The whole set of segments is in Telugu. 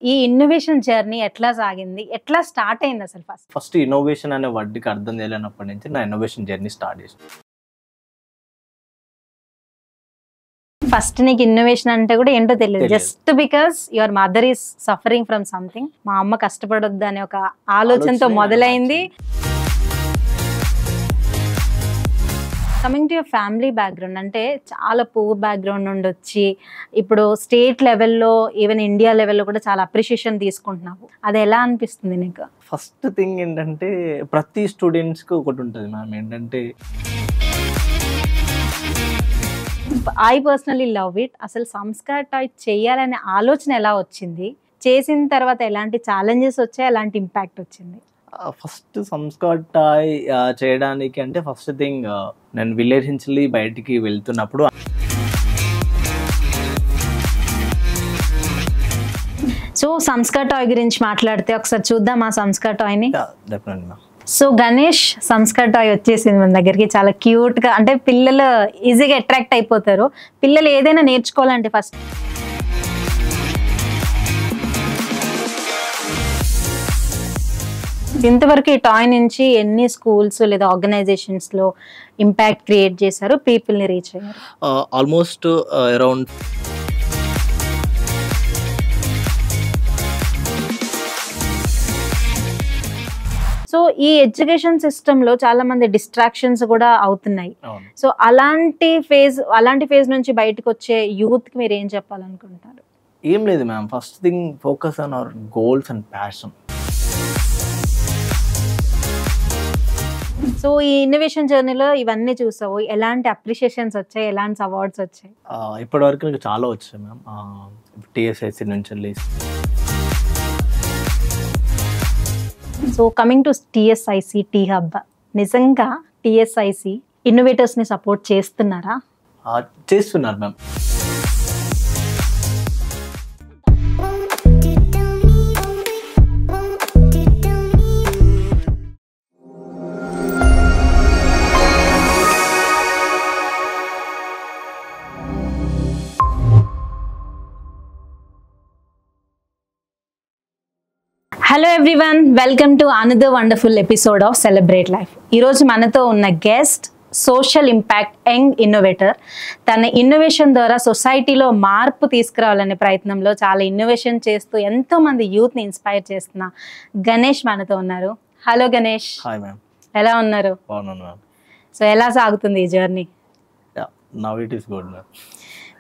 ఈ ఇన్నోవేషన్ జర్నీ ఎట్లా సాగింది? ఎట్లా స్టార్ట్ అయింది అసలు ఫస్ట్? ఫస్ట్ ఇన్నోవేషన్ అనే వర్డ్‌కి అర్థం తెలియనప్పటి నుంచి నా ఇన్నోవేషన్ జర్నీ స్టార్ట్ చేశాను. ఫస్ట్ నీకు ఇన్నోవేషన్ అంటే కూడా ఏంటో తెలియదు. తెలియదు. Just because your mother is suffering from something. మా అమ్మ కష్టపడొద్దు అనే ఒక ఆలోచనతో ఆలోచనే మొదలైంది. Coming to your family background, అంటే చాలా పూర్ బ్యాక్గ్రౌండ్ నుండి వచ్చి ఇప్పుడు స్టేట్ లెవెల్లో ఈవెన్ ఇండియా లెవెల్లో కూడా చాలా అప్రిషియేషన్ తీసుకుంటున్నావు. అది ఎలా అనిపిస్తుంది నీకు? ఫస్ట్ థింగ్ ఏంటంటే ప్రతి స్టూడెంట్స్‌కి ఒకటి ఉంటుంది మ్యామ్. ఏంటంటే ఐ పర్సనలీ లవ్ ఇట్. అసలు సంస్కార్ టాయ్ చేయాలనే ఆలోచన ఎలా వచ్చింది? చేసిన తర్వాత ఎలాంటి ఛాలెంజెస్ వచ్చాయి? ఎలాంటి ఇంపాక్ట్ వచ్చింది? ఫస్ట్ సంస్కార్ టాయ్ చేయడానికి అంటే ఫస్ట్ థింగ్ నేను విలేజ్ నుంచి బయటికి వెళ్తున్నప్పుడు సో సంస్కార్ టాయ్ గురించి మాట్లాడితే ఒకసారి చూద్దాం ఆ సంస్కార్ టాయ్ని. Definitely ma'am. So Ganesh Sanskar toy వచ్చేసింది మన దగ్గరికి. చాలా క్యూట్గా, అంటే పిల్లలు ఈజీగా అట్రాక్ట్ అయిపోతారు. పిల్లలు ఏదైనా నేర్చుకోవాలంటే ఫస్ట్ ఇంతవరకు ఈ టాయ్ నుంచి ఎన్ని స్కూల్స్ లేదా ఆర్గనైజేషన్స్లో ఇంపాక్ట్ క్రియేట్ చేశారు, పీపుల్ని రీచ్ అయ్యారు? ఆల్మోస్ట్ అరౌండ్ సో ఈ ఎడ్యుకేషన్ సిస్టంలో చాలా మంది డిస్ట్రాక్షన్స్ కూడా అవుతున్నాయి. సో అలాంటి ఫేజ్ నుంచి బయటకు వచ్చే యూత్కి మీరు ఏం చెప్పాలనుకుంటారు? ఏం లేదు ma'am. First thing focus on hour goals and passion. So ఈ ఇన్నోవేషన్ జర్నీలో ఇవన్నీ చూసావు, ఎలాంటి అప్రిషియేషన్స్ వచ్చాయి, ఎలాంటి అవార్డ్స్ వచ్చాయి? ఇప్పటి వరకు నాకు చాలా వచ్చాయి మ్యామ్. టీఎస్ఐసి నుంచి వెళ్ళి. So coming to TSIC T Hub, నిజంగా టీఎస్ఐసి ఇన్నోవేటర్స్ని సపోర్ట్ చేస్తున్నారా? చేస్తున్నారు ma'am. Hello everyone, welcome to another wonderful episode of celebrate life. ఈరోజు మనతో ఉన్న guest social impact young innovator. తన ఇన్నోవేషన్ ద్వారా సొసైటీలో మార్పు తీసుకురావాలనే ప్రయత్నంలో చాలా ఇన్నోవేషన్ చేస్తూ ఎంతోమంది యూత్ని ఇన్స్పైర్ చేస్తున్న గణేష్ మనతో ఉన్నారు. హలో గణేష్. Hi ma'am. ఎలా ఉన్నారు? బాగున్నాను మ్యామ్. సో ఎలా సాగుతుంది ఈ journey? Now it is good ma'am.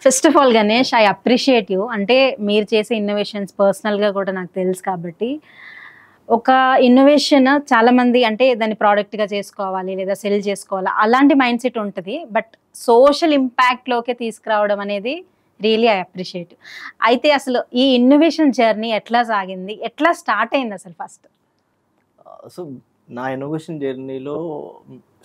First of all Ganesh, I appreciate you. అంటే మీరు చేసే ఇన్నోవేషన్స్ పర్సనల్గా కూడా నాకు తెలుసు కాబట్టి, ఒక ఇన్నోవేషన్ చాలామంది అంటే దాన్ని ప్రోడక్ట్గా చేసుకోవాలి లేదా సెల్ చేసుకోవాలి అలాంటి మైండ్ సెట్ ఉంటుంది. బట్ సోషల్ ఇంపాక్ట్లోకి తీసుకురావడం అనేది రియలీ ఐ అప్రిషియేట్. అయితే అసలు ఈ ఇన్నోవేషన్ జర్నీ ఎట్లా సాగింది? ఎట్లా స్టార్ట్ అయింది అసలు ఫస్ట్? సో నా ఇన్నోవేషన్ జర్నీలో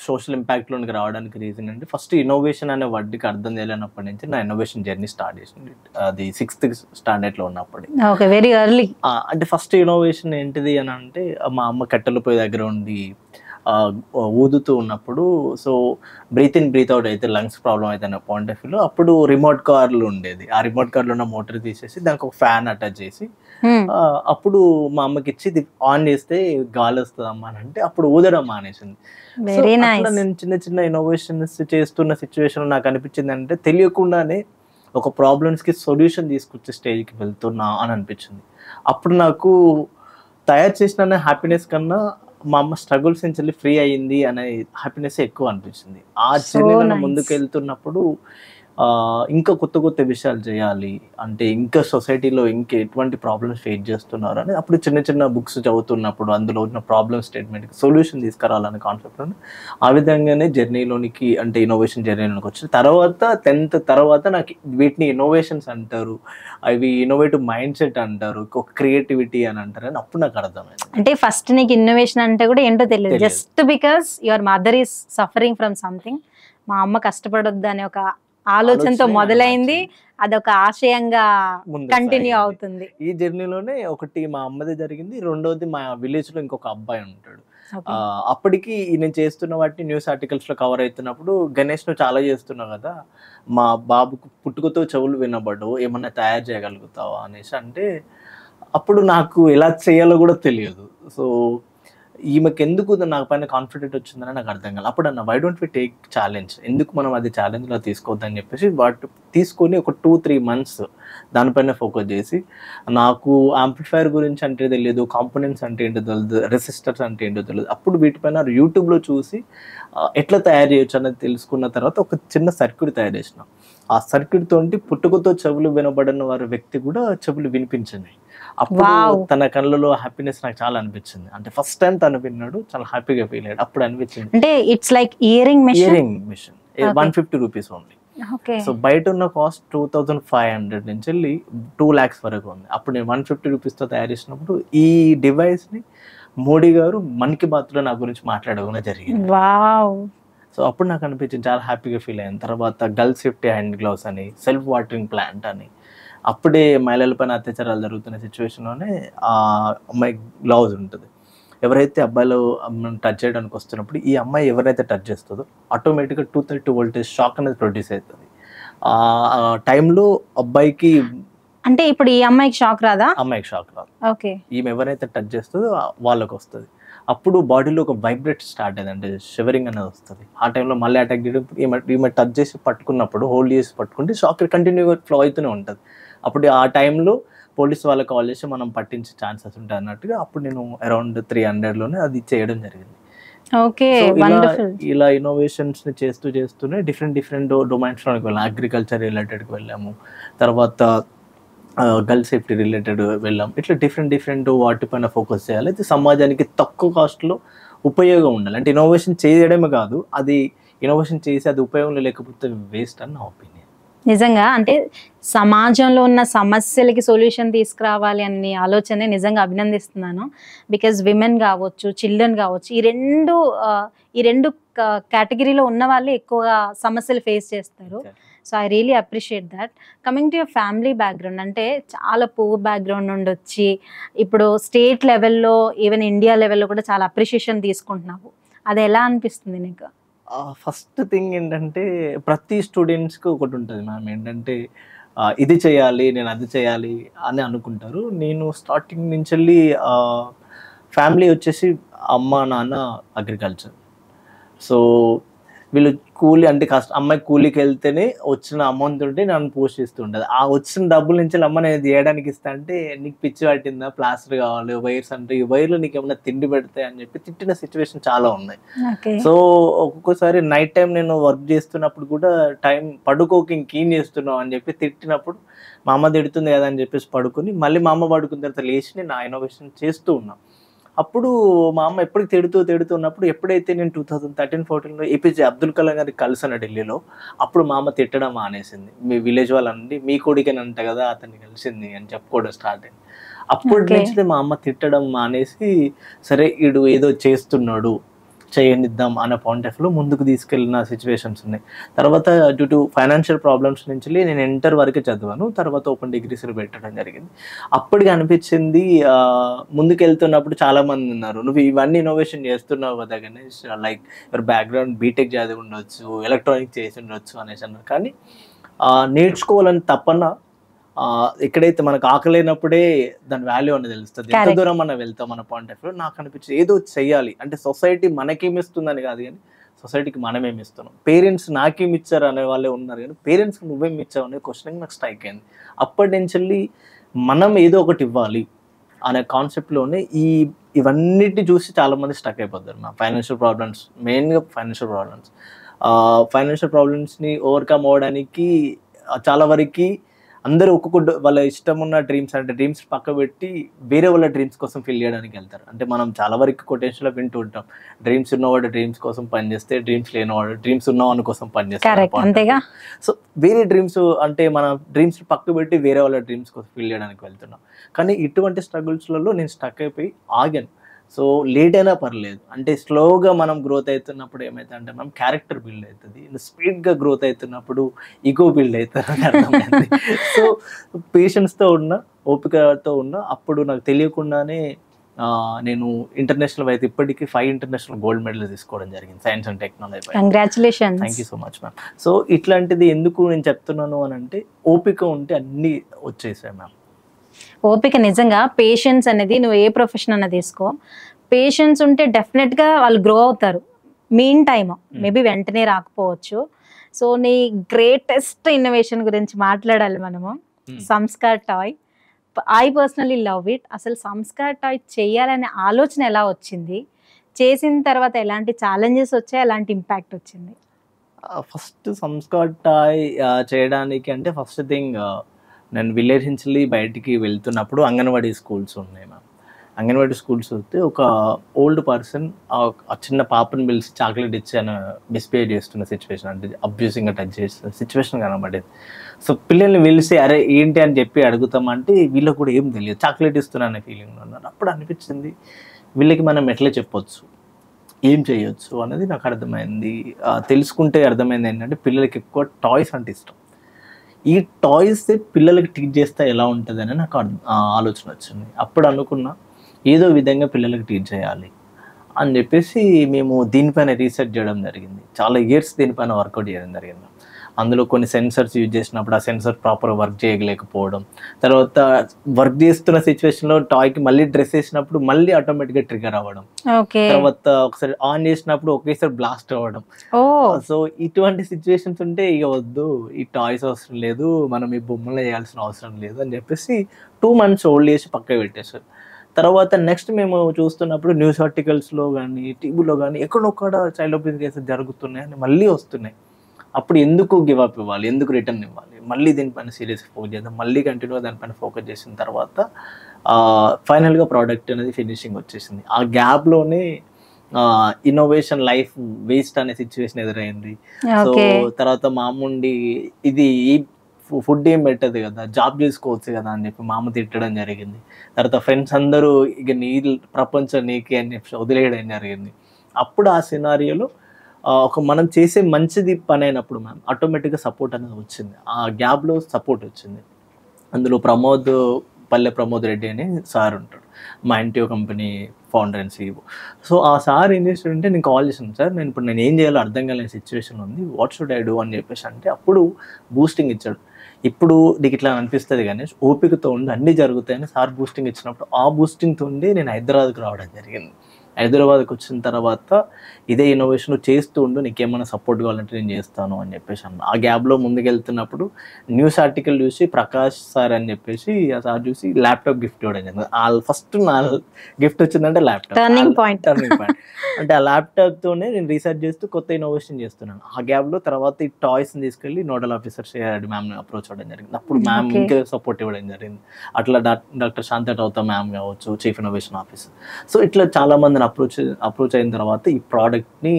సోషల్ ఇంపాక్ట్లోనికి రావడానికి రీజన్ అంటే ఫస్ట్ ఇన్నోవేషన్ అనే వర్డ్కి అర్థం తెలియనప్పటి నుంచి నా ఇన్నోవేషన్ జర్నీ స్టార్ట్ చేసింది. అది 6th స్టాండర్డ్లో ఉన్నప్పుడు. Okay, very early. అంటే ఫస్ట్ ఇన్నోవేషన్ ఏంటిది అని అంటే మా అమ్మ కట్టెల పొయ్యి దగ్గర ఉండి ఊదుతూ ఉన్నప్పుడు, so breath in breath out అయితే లంగ్స్ ప్రాబ్లం అయితే అనే పాయింట్ ఆఫ్ వ్యూలో అప్పుడు రిమోట్ కార్లు ఉండేది. ఆ రిమోట్ కార్లో ఉన్న మోటార్ తీసేసి దానికి ఒక ఫ్యాన్ అటాచ్ చేసి అప్పుడు మా అమ్మకి ఇచ్చి ఇది ఆన్ చేస్తే గాలి వస్తుంది అమ్మా అని అంటే అప్పుడు ఊదడం మానేసింది. నేను చిన్న చిన్న ఇన్నోవేషన్స్ చేస్తున్న సిచ్యువేషన్ నాకు అనిపించింది అంటే తెలియకుండానే ఒక ప్రాబ్లమ్స్కి సొల్యూషన్ తీసుకొచ్చే స్టేజ్కి వెళ్తున్నా అని అనిపించింది. అప్పుడు నాకు తయారు చేసిన హ్యాపీనెస్ కన్నా మా అమ్మ స్ట్రగుల్స్ నుంచి వెళ్ళి ఫ్రీ అయ్యింది అనే హ్యాపీనెస్ ఎక్కువ అనిపించింది. ఆ జర్నీలో ముందుకు వెళ్తున్నప్పుడు ఇంకా కొత్త కొత్త విషయాలు చేయాలి అంటే, ఇంకా సొసైటీలో ఇంకా ఎటువంటి ప్రాబ్లమ్స్ ఫేస్ చేస్తున్నారు అని అప్పుడు చిన్న చిన్న బుక్స్ చదువుతున్నప్పుడు అందులో ఉన్న ప్రాబ్లమ్ స్టేట్మెంట్కి సొల్యూషన్ తీసుకురావాలనే కాన్సెప్ట్ ఆ విధంగానే జర్నీలోనికి అంటే ఇన్నోవేషన్ జర్నీలోనికి వచ్చింది. తర్వాత 10th తర్వాత నాకు వీటిని ఇన్నోవేషన్స్ అంటారు, అవి ఇన్నోవేటివ్ మైండ్ సెట్ అంటారు, ఒక క్రియేటివిటీ అని అంటారు అని అప్పుడు నాకు అర్థమైంది. అంటే ఫస్ట్ నీకు ఇన్నోవేషన్ అంటే కూడా ఏంటో తెలియదు. Just because your mother is suffering from something. మా అమ్మ కష్టపడొద్దు అనే ఒక ఆలోచనతో మొదలైంది, అదొక ఆశయంగా కంటిన్యూ అవుతుంది. ఈ జర్నీలోనే ఒకటి మా అమ్మది జరిగింది, రెండోది మా విలేజ్ లో ఇంకొక అబ్బాయి ఉంటాడు. అప్పటికి నేను చేస్తున్న వాటిని న్యూస్ ఆర్టికల్స్ లో కవర్ అవుతున్నప్పుడు, గణేష్ నువ్వు చాలా చేస్తున్నావు కదా, మా బాబుకు పుట్టుకతో చెవులు వినబడు, ఏమన్నా తయారు చేయగలుగుతావా అనేసి అంటే అప్పుడు నాకు ఎలా చేయాలో కూడా తెలియదు. సో ఈమెకి ఎందుకు నాకు పైన కాన్ఫిడెంట్ వచ్చిందని నాకు అర్థం కాదు. అప్పుడు అన్న why don't we take challenge, ఎందుకు మనం అది ఛాలెంజ్లో తీసుకోవద్దని చెప్పేసి వాటి తీసుకొని ఒక 2-3 months దానిపైన ఫోకస్ చేసి, నాకు యాంప్లిఫైర్ గురించి అంటే తెలియదు, కాంపోనెంట్స్ అంటే ఏంటో తెలియదు, రెసిస్టర్స్ అంటే ఏంటో తెలియదు. అప్పుడు వీటిపైన యూట్యూబ్లో చూసి ఎట్లా తయారు చేయొచ్చు అనేది తెలుసుకున్న తర్వాత ఒక చిన్న సర్క్యూట్ తయారు చేసిన. ఆ సర్క్యూట్ తోటి పుట్టుకతో చెవులు వినబడిన వారి వ్యక్తి కూడా చెవులు వినిపించినాయి. అప్పుడు తన కళ్ళలో హ్యాపీనెస్ నాకు చాలా అనిపించింది. అంటే ఫస్ట్ టైం తను విన్నాడు, చాలా హ్యాపీగా ఫీల్ అయ్యాడు. అప్పుడు అనిపించింది. అంటే it's like hearing machine 150 rupees only. So బయట ఉన్న కాస్ట్ 2500 నుంచి వెళ్ళి 2 lakhs వరకు ఉంది. అప్పుడు నేను 150 రూపీస్తో తయారు చేసినప్పుడు ఈ డివైస్ ని మోడీ గారు మన్ కీ బాత్ లో నా గురించి మాట్లాడకుండా జరిగింది. సో అప్పుడు నాకు అనిపించింది, చాలా హ్యాపీగా ఫీల్ అయ్యాను. తర్వాత గర్ల్ సేఫ్టీ హ్యాండ్ గ్లౌస్ అని, సెల్ఫ్ వాటరింగ్ ప్లాంట్ అని, అప్పుడే మహిళల పైన అత్యాచారాలు జరుగుతున్న సిచ్యువేషన్లోనే ఆ అమ్మాయి గ్లౌజ్ ఉంటుంది. ఎవరైతే అబ్బాయిలు టచ్ చేయడానికి వస్తున్నప్పుడు ఈ అమ్మాయి ఎవరైతే టచ్ చేస్తుందో ఆటోమేటిక్గా 230 voltage షాక్ అనేది ప్రొడ్యూస్ అవుతుంది. ఆ టైంలో అబ్బాయికి, అంటే ఇప్పుడు ఈ అమ్మాయికి షాక్ రాదా? అమ్మాయికి షాక్ రాదు. ఓకే. ఈమె ఎవరైతే టచ్ చేస్తుందో వాళ్ళకి వస్తుంది. అప్పుడు బాడీలో ఒక వైబ్రేట్ స్టార్ట్ అయ్యింది, అంటే షివరింగ్ అనేది వస్తుంది. ఆ టైంలో మళ్ళీ అటాక్ చేయడం, ఈమె టచ్ చేసి పట్టుకున్నప్పుడు, హోల్డ్ చేసి పట్టుకుంటే షాక్ కంటిన్యూగా ఫ్లో అవుతూనే ఉంటుంది. అప్పుడు ఆ టైంలో పోలీస్ వాళ్ళకి కాల్ చేసి మనం పట్టించే ఛాన్సెస్ ఉంటాయి అన్నట్టుగా అప్పుడు నేను అరౌండ్ 300లోనే అది చేయడం జరిగింది. ఓకే, ఇలా ఇన్నోవేషన్స్ ని చేస్తూనే డిఫరెంట్ డొమైన్స్లోకి వెళ్ళాము. అగ్రికల్చర్ రిలేటెడ్కి వెళ్ళాము, తర్వాత గర్ల్ సేఫ్టీ రిలేటెడ్ వెళ్ళాం. ఇట్లా డిఫరెంట్ వాటిపైన ఫోకస్ చేయాలి. అయితే సమాజానికి తక్కువ కాస్ట్లో ఉపయోగం ఉండాలి. అంటే ఇన్నోవేషన్ చేయడమే కాదు, అది ఇన్నోవేషన్ చేసి అది ఉపయోగంలో లేకపోతే వేస్ట్ అని నా ఒపీనియన్. నిజంగా అంటే సమాజంలో ఉన్న సమస్యలకి సొల్యూషన్ తీసుకురావాలి అనే ఆలోచనే నిజంగా అభినందిస్తున్నాను. బికాజ్ విమెన్ కావచ్చు, చిల్డ్రన్ కావచ్చు, ఈ రెండు కేటగిరీలో ఉన్న వాళ్ళు ఎక్కువగా సమస్యలు ఫేస్ చేస్తారు. So I really appreciate that. Coming to your family background, అంటే చాలా పూర్ బ్యాక్గ్రౌండ్ నుండి వచ్చి ఇప్పుడు స్టేట్ లెవెల్లో, ఈవెన్ ఇండియా లెవెల్లో కూడా చాలా అప్రిషియేషన్ తీసుకుంటున్నావు. అది ఎలా అనిపిస్తుంది నీకు? ఫస్ట్ థింగ్ ఏంటంటే, ప్రతి స్టూడెంట్స్కి ఒకటి ఉంటుంది మ్యామ్, ఏంటంటే ఇది చేయాలి, నేను అది చేయాలి అని అనుకుంటారు. నేను స్టార్టింగ్ నుంచి వెళ్ళి ఫ్యామిలీ వచ్చేసి అమ్మ నాన్న అగ్రికల్చర్. సో వీళ్ళు కూలీ, అంటే అమ్మాయి కూలీకి వెళ్తేనే వచ్చిన అమౌంట్ ఉంటే నన్ను పోషిస్తుంటుంది. ఆ వచ్చిన డబ్బుల నుంచి అమ్మ నేను చేయడానికి ఇస్తా అంటే, నీకు పిచ్చి పట్టిందా, ప్లాస్టర్ కావాలి, వైర్స్ అంటే ఈ వైర్లు నీకు ఏమైనా తిండి పెడతాయి అని చెప్పి తిట్టిన సిచ్యువేషన్ చాలా ఉన్నాయి. సో ఒక్కొక్కసారి నైట్ టైం నేను వర్క్ చేస్తున్నప్పుడు కూడా టైం పడుకోకి ఇంకేం చేస్తున్నావు అని చెప్పి తిట్టినప్పుడు, మా అమ్మ తిడుతుంది కదా అని చెప్పేసి పడుకొని మళ్ళీ మా అమ్మ పడుకున్న తర్వాత లేచి నేను నా ఇన్నోవేషన్ చేస్తూ ఉన్నా. అప్పుడు మా అమ్మ ఎప్పటికి తిడుతున్నప్పుడు, ఎప్పుడైతే నేను 2013-14లో APJ అబ్దుల్ కలాం గారికి కలిసాను ఢిల్లీలో, అప్పుడు మా అమ్మ తిట్టడం మానేసింది. మీ విలేజ్ వాళ్ళండి మీ కొడుకేనంట కదా అతన్ని కలిసింది అని చెప్పుకోవడం స్టార్ట్ అయింది. అప్పటి నుంచి మా అమ్మ తిట్టడం మానేసి, సరే వీడు ఏదో చేస్తున్నాడు, చేయనిద్దాం అన్న పాయింట్ ఆఫ్ లో ముందుకు తీసుకెళ్ళిన సిచ్యువేషన్స్ ఉన్నాయి. తర్వాత డ్యూ టు ఫైనాన్షియల్ ప్రాబ్లమ్స్ నుంచి నేను ఇంటర్ వరకే చదివాను. తర్వాత ఓపెన్ డిగ్రీస్ పెట్టడం జరిగింది. అప్పటికి అనిపించింది, ముందుకెళ్తున్నప్పుడు చాలా మంది ఉన్నారు, నువ్వు ఇవన్నీ ఇన్నోవేషన్ చేస్తున్నావు కదా Ganesh, like your background BTech చదివి ఉండొచ్చు, ఎలక్ట్రానిక్ చేసి ఉండొచ్చు అనేసి అన్నారు. కానీ నేర్చుకోవాలని తప్పన, ఎక్కడైతే మనకు ఆకలేనప్పుడే దాని వాల్యూ అనేది తెలుస్తుంది. ఎంత దూరం మనం వెళ్తాం మన పాయింట్ ఆఫ్ వ్యూ. నాకు అనిపించింది ఏదో చెయ్యాలి, అంటే సొసైటీ మనకేమిస్తుందని కాదు కానీ సొసైటీకి మనమేమి ఇస్తున్నాం. పేరెంట్స్ నాకేమి ఇచ్చారు అనే వాళ్ళే ఉన్నారు కానీ పేరెంట్స్కి నువ్వేమి ఇచ్చావు అనే క్వశ్చన్ నాకు స్ట్రైక్ అయింది. అప్పటి నుంచి వెళ్ళి మనం ఏదో ఒకటి ఇవ్వాలి అనే కాన్సెప్ట్లోనే ఇవన్నిటిని చూసి చాలామంది స్టక్ అయిపోతారు. నా ఫైనాన్షియల్ ప్రాబ్లమ్స్, మెయిన్గా ఫైనాన్షియల్ ప్రాబ్లమ్స్ని ఓవర్కమ్ అవ్వడానికి చాలా వరకు అందరూ ఒక్కొక్క వాళ్ళ ఇష్టం ఉన్న డ్రీమ్స్, అంటే డ్రీమ్స్ పక్క పెట్టి వేరే వాళ్ళ డ్రీమ్స్ కోసం ఫిల్ చేయడానికి వెళ్తారు. అంటే మనం చాలా వరకు కొటేషన్లో వింటూ ఉంటాం, డ్రీమ్స్ ఉన్నవాడు డ్రీమ్స్ కోసం పనిచేస్తే, డ్రీమ్స్ లేనివాడు డ్రీమ్స్ ఉన్నవాడి కోసం పనిచేస్తారు. సో వేరే డ్రీమ్స్, అంటే మన డ్రీమ్స్ పక్క పెట్టి వేరే వాళ్ళ డ్రీమ్స్ కోసం ఫిల్ చేయడానికి వెళ్తున్నాం. కానీ ఇటువంటి స్ట్రగుల్స్లలో నేను స్టక్ అయిపోయి ఆగాను. సో లేట్ అయినా పర్లేదు, అంటే స్లోగా మనం గ్రోత్ అవుతున్నప్పుడు ఏమవుతుంది అంటే మనం క్యారెక్టర్ బిల్డ్ అవుతుంది, స్పీడ్గా గ్రోత్ అవుతున్నప్పుడు ఈగో బిల్డ్ అవుతుంది అని అర్థమైంది. సో పేషెన్స్తో ఉన్నా, ఓపికతో ఉన్నా, అప్పుడు నాకు తెలియకుండానే నేను ఇంటర్నేషనల్ అయితే ఇప్పటికీ 5 ఇంటర్నేషనల్ గోల్డ్ మెడల్స్ తీసుకోవడం జరిగింది science and technology. Congratulations. Thank you so much ma'am. So ఇట్లాంటిది ఎందుకు నేను చెప్తున్నాను అని అంటే, ఓపిక ఉంటే అన్నీ వచ్చేసాయి మ్యామ్. ఓపిక నిజంగా పేషెన్స్ అనేది నువ్వు ఏ ప్రొఫెషన్ అన్న తీసుకో, పేషెన్స్ ఉంటే డెఫినెట్గా వాళ్ళు గ్రో అవుతారు. మీన్ టైమ్ మేబీ వెంటనే రాకపోవచ్చు. సో నీ గ్రేటెస్ట్ ఇన్నోవేషన్ గురించి మాట్లాడాలి మనము. Sanskar toy, I personally love it. అసలు సంస్కార్ టాయ్ చేయాలనే ఆలోచన ఎలా వచ్చింది, చేసిన తర్వాత ఎలాంటి ఛాలెంజెస్ వచ్చాయి, ఎలాంటి ఇంపాక్ట్ వచ్చింది? ఫస్ట్ సంస్కార్ టాయ్ చేయడానికి అంటే ఫస్ట్ థింగ్ నేను విలేజ్ నుంచి బయటికి వెళ్తున్నప్పుడు అంగన్వాడీ స్కూల్స్ ఉన్నాయి మ్యామ్. అంగన్వాడీ స్కూల్స్ వస్తే ఒక ఓల్డ్ పర్సన్ ఆ చిన్న పాపని పిలిచి చాక్లెట్ ఇచ్చాను మిస్బిహేవ్ చేస్తున్న సిచ్యువేషన్, అంటే అబ్యూసింగ్గా టచ్ చేస్తున్న సిచ్యువేషన్ కనబడేది. సో పిల్లల్ని పిలిచి అరే ఏంటి అని చెప్పి అడుగుతామంటే వీళ్ళకి కూడా ఏం తెలియదు, చాక్లెట్ ఇస్తున్నా అనే ఫీలింగ్లో ఉన్నారు. అప్పుడు అనిపించింది వీళ్ళకి మనం ఎట్లా చెప్పొచ్చు, ఏం చేయొచ్చు అనేది నాకు అర్థమైంది. తెలుసుకుంటే అర్థమైంది ఏంటంటే పిల్లలకి ఎక్కువ టాయ్స్ అంటే ఇష్టం. ఈ టాయ్స్ పిల్లలకి టీచ్ చేస్తే ఎలా ఉంటుంది అని నాకు ఆలోచన వచ్చింది. అప్పుడు అనుకున్నా ఏదో విధంగా పిల్లలకి టీచ్ చేయాలి అని చెప్పేసి మేము దీనిపైన రీసెర్చ్ చేయడం జరిగింది. చాలా ఇయర్స్ దీనిపైన వర్కౌట్ చేయడం జరిగింది. అందులో కొన్ని సెన్సర్స్ యూజ్ చేసినప్పుడు ఆ సెన్సర్ ప్రాపర్ వర్క్ చేయలేకపోవడం, తర్వాత వర్క్ చేస్తున్న సిచ్యువేషన్లో టాయ్కి మళ్ళీ డ్రెస్ వేసినప్పుడు మళ్ళీ ఆటోమేటిక్గా ట్రిగర్ అవ్వడం, తర్వాత ఒకసారి ఆన్ చేసినప్పుడు ఒకేసారి బ్లాస్ట్ అవ్వడం. సో ఇటువంటి సిచ్యువేషన్స్ ఉంటే ఇక వద్దు, ఈ టాయ్స్ అవసరం లేదు, మనం ఈ బొమ్మలు వేయాల్సిన అవసరం లేదు అని చెప్పేసి 2 months ఓల్డ్ చేసి పక్క పెట్టేశారు. తర్వాత నెక్స్ట్ మేము చూస్తున్నప్పుడు న్యూస్ ఆర్టికల్స్లో కానీ టీవీలో కానీ ఎక్కడొక్కడ చైల్డ్ అబ్యూస్ కేసెస్ జరుగుతున్నాయి అని మళ్ళీ వస్తున్నాయి. అప్పుడు ఎందుకు గివ్ అప్ ఇవ్వాలి, ఎందుకు రిటర్న్ ఇవ్వాలి, మళ్ళీ దీనిపైన సీరియస్గా ఫోకస్ చేద్దాం, మళ్ళీ కంటిన్యూగా దానిపైన ఫోకస్ చేసిన తర్వాత ఫైనల్గా ప్రోడక్ట్ అనేది ఫినిషింగ్ వచ్చేసింది. ఆ గ్యాప్లోనే ఇన్నోవేషన్ లైఫ్ వేస్ట్ అనే సిచ్యువేషన్ ఎదురైంది. సో తర్వాత మాముండి ఇది ఫుడ్ ఏం పెట్టదు కదా, జాబ్ చేసుకోవచ్చు కదా అని చెప్పి మామ తిట్టడం జరిగింది. తర్వాత ఫ్రెండ్స్ అందరూ ఇక నీ ప్రపంచం నీకే అని చెప్పి వదిలేయడం జరిగింది. అప్పుడు ఆ సినారియోలో ఒక మనం చేసే మంచిది పని అయినప్పుడు మ్యామ్ ఆటోమేటిక్గా సపోర్ట్ అనేది వచ్చింది. ఆ గ్యాప్లో సపోర్ట్ వచ్చింది. అందులో పల్లె ప్రమోద్ రెడ్డి అని సార్ ఉంటాడు, మా NTO company founder and CEO. So ఆ సార్ ఏం చేస్తాడంటే నేను కాల్ చేశాను, సార్ నేను ఇప్పుడు ఏం చేయాలో అర్థం కాలేని సిచ్యువేషన్ ఉంది, వాట్ షుడ్ ఐ డూ అని చెప్పేసి అంటే అప్పుడు బూస్టింగ్ ఇచ్చాడు. ఇప్పుడు నీకు ఇట్లా అనిపిస్తుంది కానీ ఓపికతో ఉండి అన్నీ జరుగుతాయని సార్ బూస్టింగ్ ఇచ్చినప్పుడు ఆ బూస్టింగ్తో ఉండి నేను హైదరాబాద్కి రావడం జరిగింది. హైదరాబాద్కి వచ్చిన తర్వాత ఇదే ఇన్నోవేషన్ చేస్తూ ఉండు, నీకేమైనా సపోర్ట్ కావాలంటే నేను చేస్తాను అని చెప్పేసి అన్న. ఆ గ్యాప్లో ముందుకెళ్తున్నప్పుడు న్యూస్ ఆర్టికల్ ప్రకాష్ సార్ అని చెప్పేసి ఆ సార్ చూసి ల్యాప్టాప్ గిఫ్ట్ ఇవ్వడం జరిగింది. ఫస్ట్ నా గిఫ్ట్ వచ్చిందంటే ల్యాప్టాప్, టర్నింగ్ పాయింట్. అంటే ఆ ల్యాప్టాప్తోనే నేను రీసెర్చ్ చేస్తూ కొత్త ఇన్నోవేషన్ చేస్తున్నాను. ఆ గ్యాప్లో తర్వాత ఈ టాయ్స్ని తీసుకెళ్ళి నోడల్ ఆఫీసర్ శ్రేయారెడ్డి మ్యామ్ని అప్రోచ్ అవ్వడం జరిగింది. అప్పుడు మ్యామ్ ఇంకా సపోర్ట్ ఇవ్వడం జరిగింది. అట్లా డాక్టర్ శాంత టౌతా మ్యామ్ కావచ్చు, చీఫ్ ఇన్నోవేషన్ ఆఫీసర్. సో ఇట్లా చాలా మందిని అప్రోచ్ అయిన తర్వాత ఈ ప్రోడక్ట్ని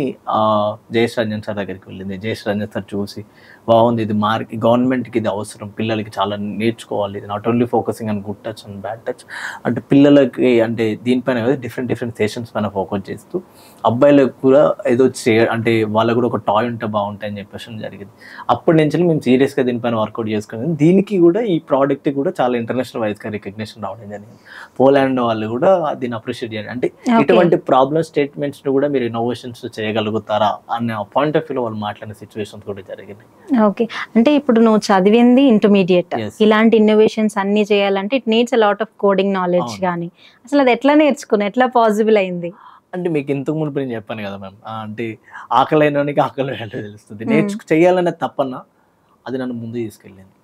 జయేష్ రంజన్ సార్ దగ్గరికి వెళ్ళింది. జయేష్ రంజన్ సార్ చూసి బాగుంది, ఇది గవర్నమెంట్కి ఇది అవసరం, పిల్లలకి చాలా నేర్చుకోవాలి, ఇది not only focusing and good touch and bad touch, అంటే పిల్లలకి అంటే దీనిపైన డిఫరెంట్ సెషన్స్ పైన ఫోకస్ చేస్తూ అబ్బాయిలకు కూడా ఏదో అంటే వాళ్ళకు కూడా ఒక టాయ్ ఉంటే బాగుంటాయి అని చెప్పేసి జరిగింది. అప్పటి నుంచి మేము సీరియస్గా దీనిపైన వర్కౌట్ చేసుకుని దీనికి కూడా ఈ ప్రోడక్ట్ కూడా చాలా ఇంటర్నేషనల్ వైజ్గా రికగ్నిషన్ రావడం జరిగింది. పోలాండ్ వాళ్ళు కూడా దీన్ని అప్రిషియేట్ చేయాలి, అంటే ఇటువంటి ప్రాబ్లమ్ స్టేట్మెంట్స్ కూడా మీరు ఇన్నోవేషన్స్ చేయగలుగుతారా అనే పాయింట్ ఆఫ్ వ్యూలో వాళ్ళు మాట్లాడిన సిచ్యువేషన్స్ కూడా జరిగినాయి. ఓకే, అంటే ఇప్పుడు నువ్వు చదివింది ఇంటర్మీడియట్, ఇలాంటి ఇన్నోవేషన్స్ అన్ని చేయాలంటే it needs a lot of coding knowledge కానీ, అసలు అది ఎట్లా నేర్చుకుని ఎట్లా పాసిబుల్ అయింది? అంటే మీకు ఇంతకు ముందు నేను చెప్పాను కదా మ్యామ్, అంటే ఆకలైనకి ఆకలి వేయాలో తెలుస్తుంది. చేయాలనే తప్పన అది నన్ను ముందు తీసుకెళ్ళింది.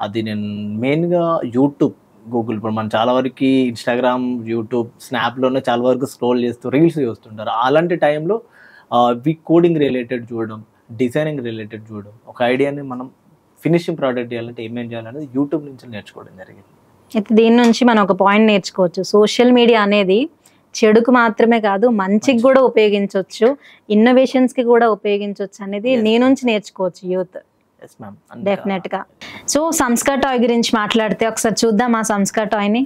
అది నేను మెయిన్గా యూట్యూబ్, గూగుల్, ఇప్పుడు మనం చాలా వరకు ఇన్స్టాగ్రామ్, యూట్యూబ్, స్నాప్లోనే చాలా వరకు స్క్రోల్ చేస్తూ రీల్స్ చూస్తుంటారు. అలాంటి టైంలో కోడింగ్ రిలేటెడ్ చూడడం, డిజైనింగ్ రిలేటెడ్ చూడడం, ఒక ఐడియాని మనం ఫినిషింగ్ ప్రోడక్ట్ చేయాలంటే ఏమేం చేయాలనేది యూట్యూబ్ నుంచి నేర్చుకోవడం జరిగింది. అయితే దీని నుంచి మనం ఒక పాయింట్ నేర్చుకోవచ్చు, సోషల్ మీడియా అనేది చెడుకు మాత్రమే కాదు మంచికి కూడా ఉపయోగించవచ్చు, ఇన్నోవేషన్స్కి కూడా ఉపయోగించవచ్చు అనేది నీ నుంచి నేర్చుకోవచ్చు యూత్. డెఫినెట్ గా. సో సంస్కార్ టాయ్ గురించి మాట్లాడితే ఒకసారి చూద్దాం ఆ సంస్కార్ టాయ్ ని.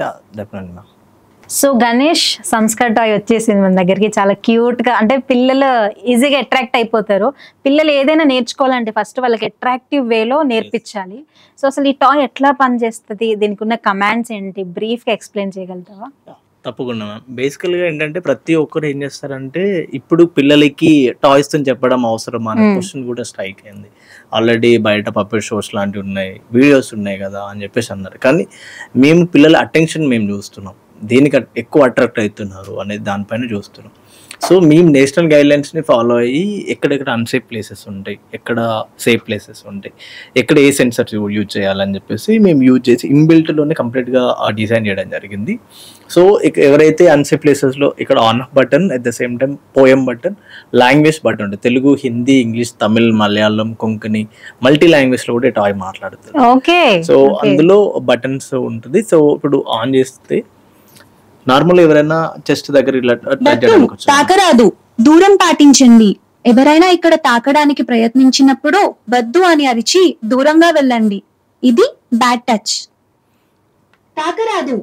సో గణేష్, సంస్కార్ టాయ్ వచ్చేసింది మన దగ్గరికి, చాలా క్యూట్ గా, అంటే పిల్లలు ఈజీగా అట్రాక్ట్ అయిపోతారు. పిల్లలు ఏదైనా నేర్చుకోవాలంటే ఫస్ట్ వాళ్ళకి అట్రాక్టివ్ వేలో నేర్పించాలి. సో అసలు ఈ టాయ్ ఎట్లా పనిచేస్తుంది, దీనికి ఉన్న కమాండ్స్ ఏంటి, బ్రీఫ్ గా ఎక్స్ప్లెయిన్ చేయగలుగుతావా? తప్పకుండా మ్యామ్. బేసికల్గా ఏంటంటే ప్రతి ఒక్కరు ఏం చేస్తారంటే ఇప్పుడు పిల్లలకి టాయ్స్తో చెప్పడం అవసరం అనే క్వశ్చన్ కూడా స్ట్రైక్ అయింది. ఆల్రెడీ బయట పప్పెట్ షోస్ లాంటివి ఉన్నాయి, వీడియోస్ ఉన్నాయి కదా అని చెప్పేసి అన్నారు. కానీ మేము పిల్లల అటెన్షన్ మేము చూస్తున్నాం, దేనికి ఎక్కువ అట్రాక్ట్ అవుతున్నారు అనేది దానిపైన చూస్తున్నాం. సో మేము నేషనల్ గైడ్లైన్స్ని ఫాలో అయ్యి ఎక్కడెక్కడ అన్సేఫ్ ప్లేసెస్ ఉంటాయి, ఎక్కడ సేఫ్ ప్లేసెస్ ఉంటాయి, ఎక్కడ ఏ సెన్సర్స్ యూజ్ చేయాలని చెప్పేసి మేము యూజ్ చేసి ఇన్బిల్ట్లోనే కంప్లీట్గా డిజైన్ చేయడం జరిగింది. సో ఎవరైతే అన్సేఫ్ ప్లేసెస్లో ఇక్కడ on off button, at the same time poem button, language button ఉంటుంది, తెలుగు, హిందీ, ఇంగ్లీష్, తమిళ్, మలయాళం, కొంకణి, మల్టీ లాంగ్వేజ్లో కూడా టాయ్ మాట్లాడుతుంది. సో అందులో బటన్స్ ఉంటుంది. సో ఇప్పుడు ఆన్ చేస్తే నార్మల్ ఎవరైనా చెస్ట్ దగ్గర ఇలా తాకరాదు, దూరం పాటించండి, ఎవరైనా ఇక్కడ తాకడానికి ప్రయత్నించినప్పుడు వద్దు అని అరిచి దూరంగా వెళ్ళండి, ఇది బ్యాడ్ టచ్. తాకరాదు,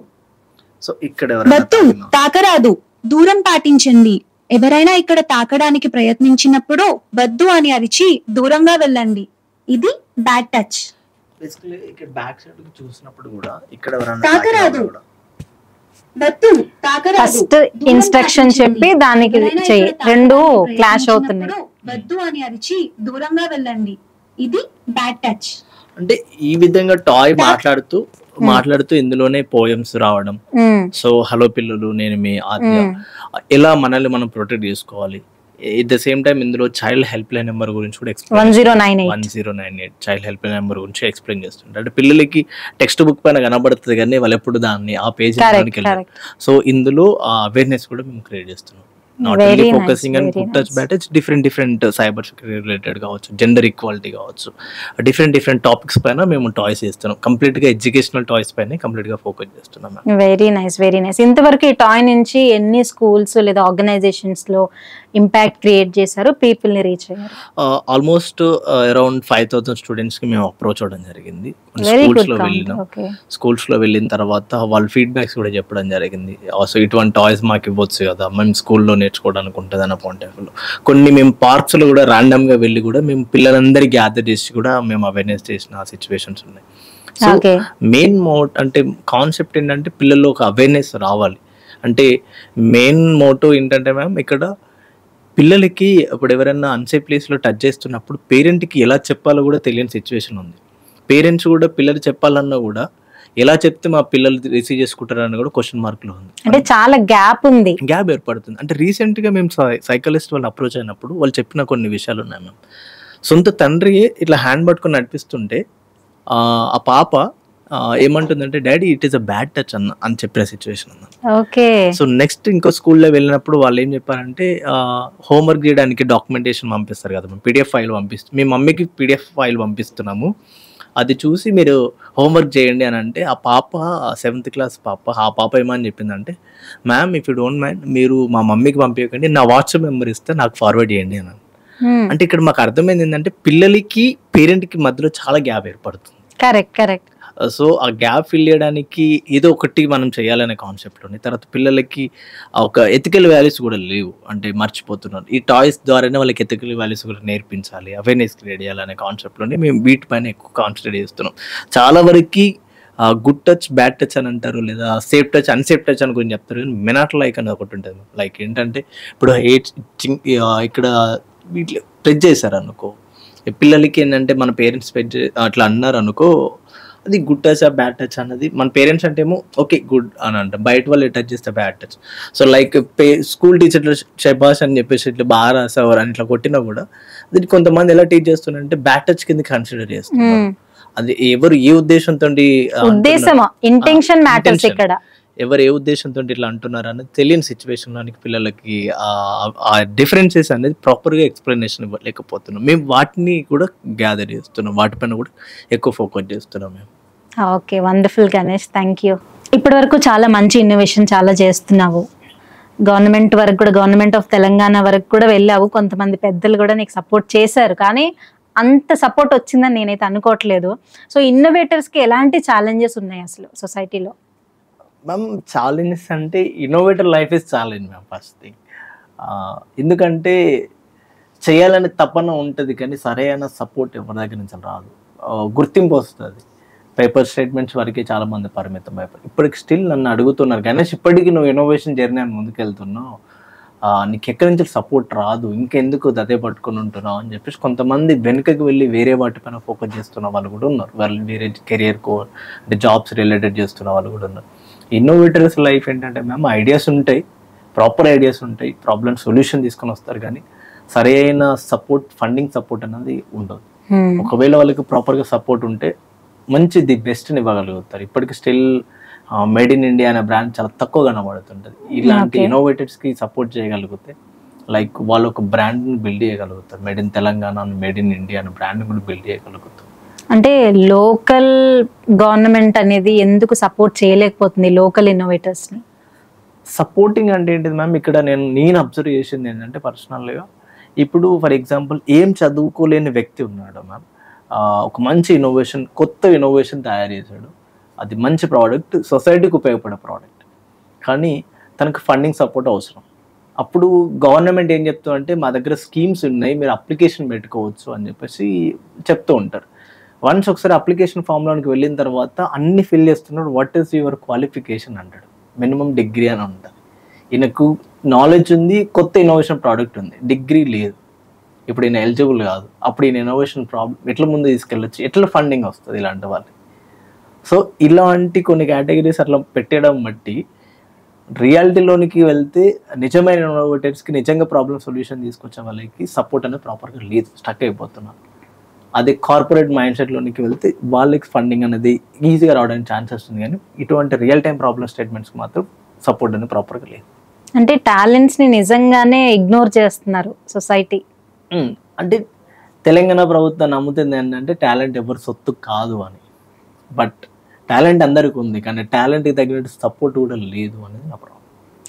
సో ఇక్కడ వద్దు, తాకరాదు, దూరం పాటించండి, ఎవరైనా ఇక్కడ తాకడానికి ప్రయత్నించినప్పుడు వద్దు అని అరిచి దూరంగా వెళ్ళండి, ఇది బ్యాడ్ టచ్. బేసికల్లీ ఇక్కడ బ్యాక్ సైడ్ చూసినప్పుడు కూడా ఇక్కడ తాకరాదు, ఫస్ట్ ఇన్స్ట్రక్షన్ చెప్పి దానికి చెయ్యి, రెండు క్లాష్ అవుతున్నాయి. వద్దు అని అరిచి దూరంగా వెళ్ళండి, ఇది బ్యాడ్ టచ్. అంటే ఈ విధంగా టాయ్ మాట్లాడుతూ ఇందులోనే పోయమ్స్ రావడం. సో హలో పిల్లలు, నేను మీ ఆద్య, ఎలా మనల్ని మనం ప్రొటెక్ట్ చేసుకోవాలి. ఎట్ ద సేమ్ టైం ఇందులో చైల్డ్ హెల్ప్ లైన్ నెంబర్ గురించి కూడా 1098 చైల్డ్ హెల్ప్ లైన్ నెంబర్ గురించి ఎక్స్ప్లెయిన్ చేస్తుంటారు. అంటే పిల్లలకి టెక్స్ట్ బుక్ పైన కనబడుతుంది కానీ వాళ్ళు ఎప్పుడు దాన్ని ఆ పేజ్ వెళ్ళారు. సో ఇందులో అవేర్నెస్ కూడా మేము క్రియేట్ చేస్తున్నాం. Not only focusing and good touch bad touch, different cyber security related కావచ్చు, జెండర్ ఈక్వాలిటీ కావచ్చు, డిఫరెంట్ టాపిక్స్ పైన మేము టాయ్స్ చేస్తున్నాం. కంప్లీట్ గా ఎడ్యుకేషనల్ టాయ్స్ పైన కంప్లీట్ గా ఫోకస్ చేస్తున్నాం. Very nice. ఇంతవరకు ఈ టాయ్ నుంచి ఎన్ని స్కూల్స్ లేదా ఆర్గనైజేషన్స్ లో ఇంపాక్ట్ క్రియేట్ చేశారు, పీపుల్ ని రీచ్ అయ్యారు? ఆల్మోస్ట్ అరౌండ్ 5000 స్టూడెంట్స్ కి మేము అప్రోచ్ అవ్వడం జరిగింది. స్కూల్స్ లో వెళ్ళిన తర్వాత వాళ్ళ ఫీడ్బ్యాక్స్ కూడా చెప్పడం జరిగింది. సో ఇటువంటి టాయ్స్ మాకు ఇవ్వచ్చు కదా, మేము స్కూల్లో నేర్చుకోవడానికి ఉంటుంది అన్న పాయింట్ ఆఫ్ వ్యూలో. కొన్ని మేము పార్క్స్ లో కూడా ర్యాండమ్ గా వెళ్ళి కూడా మేము పిల్లలందరికీ గ్యాదర్ చేసి కూడా మేము అవేర్నెస్ చేసిన సిచ్యువేషన్స్ ఉన్నాయి. సో మెయిన్ అంటే కాన్సెప్ట్ ఏంటంటే పిల్లల్లో ఒక అవేర్నెస్ రావాలి. అంటే మెయిన్ మోటో ఏంటంటే మ్యామ్, ఇక్కడ పిల్లలకి ఇప్పుడు ఎవరైనా అన్సేఫ్ ప్లేస్లో టచ్ చేస్తున్నప్పుడు పేరెంట్కి ఎలా చెప్పాలో కూడా తెలియని సిచ్యువేషన్ ఉంది. పేరెంట్స్ కూడా పిల్లలు చెప్పాలన్నా కూడా ఎలా చెప్తే మా పిల్లలు రిసీవ్ చేసుకుంటారని కూడా క్వశ్చన్ మార్క్లో ఉంది. అంటే చాలా గ్యాప్ ఏర్పడుతుంది. అంటే రీసెంట్గా మేము సైకాలజిస్ట్ వాళ్ళని అప్రోచ్ అయినప్పుడు వాళ్ళు చెప్పిన కొన్ని విషయాలు ఉన్నాయి మ్యామ్. సొంత తండ్రి ఇట్లా హ్యాండ్ పట్టుకొని నడిపిస్తుంటే ఆ పాప ఏమంటుందంటే, daddy it is a bad touch అని చెప్పిన సిచ్యువేషన్ ఉంది. సో నెక్స్ట్ ఇంకో స్కూల్లో వెళ్ళినప్పుడు వాళ్ళు ఏం చెప్పారంటే, హోంవర్క్ చేయడానికి డాక్యుమెంటేషన్ పంపిస్తారు కదా, పీడిఎఫ్ ఫైల్ మీ మమ్మీకి పీడిఎఫ్ ఫైల్ పంపిస్తున్నాము, అది చూసి మీరు హోంవర్క్ చేయండి అని అంటే, ఆ పాప 7th క్లాస్ పాప, ఆ పాప ఏమని చెప్పిందంటే, ma'am if you don't mind మీరు మా మమ్మీకి పంపించకండి, నా వాట్సాప్ నెంబర్ ఇస్తే నాకు ఫార్వర్డ్ చేయండి అని. అంటే ఇక్కడ మాకు అర్థమైంది ఏంటంటే, పిల్లలకి పేరెంట్కి మధ్యలో చాలా గ్యాప్ ఏర్పడుతుంది. కరెక్ట్. సో ఆ గ్యాప్ ఫిల్ చేయడానికి ఏదో ఒకటి మనం చేయాలనే కాన్సెప్ట్లోని, తర్వాత పిల్లలకి ఒక ఎథికల్ వాల్యూస్ కూడా లేవు, అంటే మర్చిపోతున్నారు. ఈ టాయ్స్ ద్వారానే వాళ్ళకి ఎథికల్ వాల్యూస్ కూడా నేర్పించాలి, అవేర్నెస్ క్రియేట్ చేయాలనే కాన్సెప్ట్లోనే మేము వీటిపైన ఎక్కువ కాన్సన్ట్రేట్ చేస్తున్నాం. చాలా వరకు గుడ్ టచ్, బ్యాడ్ టచ్ అని అంటారు, లేదా సేఫ్ టచ్, అన్సేఫ్ టచ్ అని గురించి చెప్తారు. మెనాట్ లైక్ అనేది ఒకటి ఉంటుంది. లైక్ ఏంటంటే, ఇప్పుడు ఇక్కడ వీటిలో టచ్ చేశారు అనుకో, పిల్లలకి ఏంటంటే మన పేరెంట్స్ అట్లా అన్నారు అనుకో, అది గుడ్ టచ్ ఆ బ్యాడ్ టచ్ అన్నది మన పేరెంట్స్ అంటే ఏమో ఓకే గుడ్ అని అంటాం, బయట వాళ్ళు టచ్ చేస్తే bad touch. So like school టీచర్లు షబాష్ అని చెప్పేసి ఇట్లా బాగా రాసేవారు అని ఇట్లా కొట్టినా కూడా అది కొంతమంది ఎలా టీచ్ చేస్తున్నారంటే బ్యాడ్ టచ్ కింద కన్సిడర్ చేస్తున్నారు. అది ఎవరు ఏ ఉద్దేశంతో, ఎవరు ఏ ఉద్దేశంతో ఇట్లా అంటున్నారు అనేది తెలియని సిచ్యువేషన్లోనికి పిల్లలకి ఆ డిఫరెన్సెస్ అనేది ప్రాపర్గా ఎక్స్ప్లెనేషన్ ఇవ్వలేకపోతున్నాం. మేము వాటిని కూడా గ్యాదర్ చేస్తున్నాం, వాటిపైన కూడా ఎక్కువ ఫోకస్ చేస్తున్నాం మేము. Okay, wonderful Ganesh, thank you. ఇప్పటి వరకు చాలా మంచి ఇన్నోవేషన్ చాలా చేస్తున్నావు. గవర్నమెంట్ వరకు కూడా, గవర్నమెంట్ ఆఫ్ తెలంగాణ వరకు కూడా వెళ్ళావు. కొంతమంది పెద్దలు కూడా నీకు సపోర్ట్ చేశారు, కానీ అంత సపోర్ట్ వచ్చిందని నేనైతే అనుకోవట్లేదు. సో ఇన్నోవేటర్స్కి ఎలాంటి ఛాలెంజెస్ ఉన్నాయి అసలు సొసైటీలో? మ్యామ్ ఛాలెంజెస్ అంటే innovator life is challenge ma'am first thing. ఎందుకంటే చేయాలనే తపన ఉంటుంది, కానీ సరైన సపోర్ట్ ఎవరి దగ్గర నుంచి రాదు. గుర్తింపు వస్తుంది, పేపర్ స్టేట్మెంట్స్ వరకే చాలా మంది పరిమితం అయిపోయి. ఇప్పటికి స్టిల్ నన్ను అడుగుతున్నారు, గణేష్ ఇప్పటికీ నువ్వు ఇన్నోవేషన్ జర్నీ అని ముందుకెళ్తున్నావు, నీకు ఎక్కడి నుంచి సపోర్ట్ రాదు, ఇంకెందుకు అదే పట్టుకొని ఉంటున్నావు అని చెప్పేసి కొంతమంది వెనుకకి వెళ్ళి వేరే వాటిపైన ఫోకస్ చేస్తున్న వాళ్ళు కూడా ఉన్నారు. వాళ్ళు వేరే కెరియర్ అంటే జాబ్స్ రిలేటెడ్ చేస్తున్న వాళ్ళు కూడా ఉన్నారు. ఇన్నోవేటర్స్ లైఫ్ ఏంటంటే మ్యామ్ ఐడియాస్ ఉంటాయి, ప్రాపర్ ఐడియాస్ ఉంటాయి, ప్రాబ్లమ్ సొల్యూషన్ తీసుకొని వస్తారు, కానీ సరైన సపోర్ట్, ఫండింగ్ సపోర్ట్ అనేది ఉండదు. ఒకవేళ వాళ్ళకి ప్రాపర్గా సపోర్ట్ ఉంటే మంచి ది బెస్ట్ని ఇవ్వగలుగుతారు. ఇప్పటికి స్టిల్ మేడ్ ఇన్ ఇండియా అనే బ్రాండ్ చాలా తక్కువ కనబడుతుంటుంది. ఇలాంటి ఇన్నోవేటర్స్కి సపోర్ట్ చేయగలిగితే లైక్ వాళ్ళు ఒక బ్రాండ్ని బిల్డ్ చేయగలుగుతారు. Made in Telangana, made in India అనే బ్రాండ్ కూడా బిల్డ్ చేయగలుగుతారు. అంటే లోకల్ గవర్నమెంట్ అనేది ఎందుకు సపోర్ట్ చేయలేకపోతుంది లోకల్ ఇన్నోవేటర్స్ని? సపోర్టింగ్ అంటే ఏంటిది మ్యామ్, ఇక్కడ నేను అబ్జర్వ్ చేసింది ఏంటంటే పర్సనల్గా, ఇప్పుడు ఫర్ ఎగ్జాంపుల్ ఏం చదువుకోలేని వ్యక్తి ఉన్నాడు మ్యామ్, ఒక మంచి ఇన్నోవేషన్, కొత్త ఇన్నోవేషన్ తయారు చేశాడు, అది మంచి ప్రోడక్ట్, సొసైటీకి ఉపయోగపడే ప్రోడక్ట్, కానీ తనకు ఫండింగ్ సపోర్ట్ అవసరం. అప్పుడు గవర్నమెంట్ ఏం చెప్తూ అంటే మా దగ్గర స్కీమ్స్ ఉన్నాయి, మీరు అప్లికేషన్ పెట్టుకోవచ్చు అని చెప్పేసి చెప్తూ ఉంటారు. వన్స్ ఒకసారి అప్లికేషన్ ఫామ్లోకి వెళ్ళిన తర్వాత అన్ని ఫిల్ చేస్తున్నాడు, వాట్ ఈస్ యువర్ క్వాలిఫికేషన్ అంటాడు, మినిమం డిగ్రీ అని ఉంటుంది. ఈయనకు నాలెడ్జ్ ఉంది, కొత్త ఇన్నోవేషన్ ప్రోడక్ట్ ఉంది, డిగ్రీ లేదు, ఇప్పుడు ఈయన ఎలిజిబుల్ కాదు. అప్పుడు ఈయన ఇన్నోవేషన్ ప్రాబ్లం ఎట్లా ముందు తీసుకెళ్ళచ్చు, ఎట్లా ఫండింగ్ వస్తుంది ఇలాంటి వాళ్ళకి? సో ఇలాంటి కొన్ని కేటగిరీస్ అట్లా పెట్టడం బట్టి రియాలిటీలోనికి వెళ్తే నిజమైన ఇన్నోవేటర్స్కి, నిజంగా ప్రాబ్లమ్ సొల్యూషన్ తీసుకొచ్చే వాళ్ళకి సపోర్ట్ అనేది ప్రాపర్గా లేదు, స్టక్ అయిపోతున్నారు. అదే కార్పొరేట్ మైండ్ సెట్లోనికి వెళ్తే వాళ్ళకి ఫండింగ్ అనేది ఈజీగా రావడానికి ఛాన్సెస్ ఉంది, కానీ ఇటువంటి రియల్ టైం ప్రాబ్లమ్ స్టేట్మెంట్స్కి మాత్రం సపోర్ట్ అనేది ప్రాపర్గా లేదు. అంటే టాలెంట్స్ని నిజంగానే ఇగ్నోర్ చేస్తున్నారు సొసైటీ. అంటే తెలంగాణ ప్రభుత్వం నమ్ముతుంది ఏంటంటే టాలెంట్ ఎవరు సొత్తు కాదు అని, బట్ టాలెంట్ అందరికీ ఉంది, కానీ టాలెంట్కి తగినట్టు సపోర్ట్ కూడా లేదు అనేది నా ప్రాబ్లం.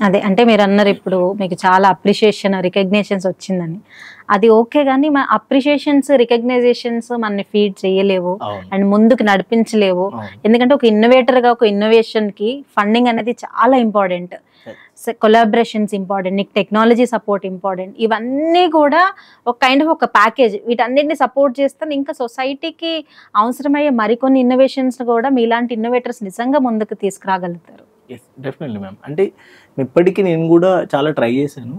అదే అంటే మీరు అన్నారు ఇప్పుడు మీకు చాలా అప్రిషియేషన్, రికగ్నేషన్స్ వచ్చిందని, అది ఓకే, కానీ మా అప్రిషియేషన్స్, రికగ్నైజేషన్స్ మనని ఫీడ్ చేయలేవు అండ్ ముందుకు నడిపించలేవు. ఎందుకంటే ఒక ఇన్నోవేటర్గా ఒక ఇన్నోవేషన్కి ఫండింగ్ అనేది చాలా ఇంపార్టెంట్, కొలాబరేషన్స్ ఇంపార్టెంట్, నీకు టెక్నాలజీ సపోర్ట్ ఇంపార్టెంట్, ఇవన్నీ కూడా ఒక కైండ్ ఆఫ్ ఒక ప్యాకేజ్. వీటన్నిటిని సపోర్ట్ చేస్తే ఇంకా సొసైటీకి అవసరమయ్యే మరికొన్ని ఇన్నోవేషన్స్ కూడా మీలాంటి ఇన్నోవేటర్స్ నిజంగా ముందుకు తీసుకురాగలుగుతారు. Yes, definitely ma'am. అంటే ఇప్పటికీ నేను కూడా చాలా ట్రై చేశాను,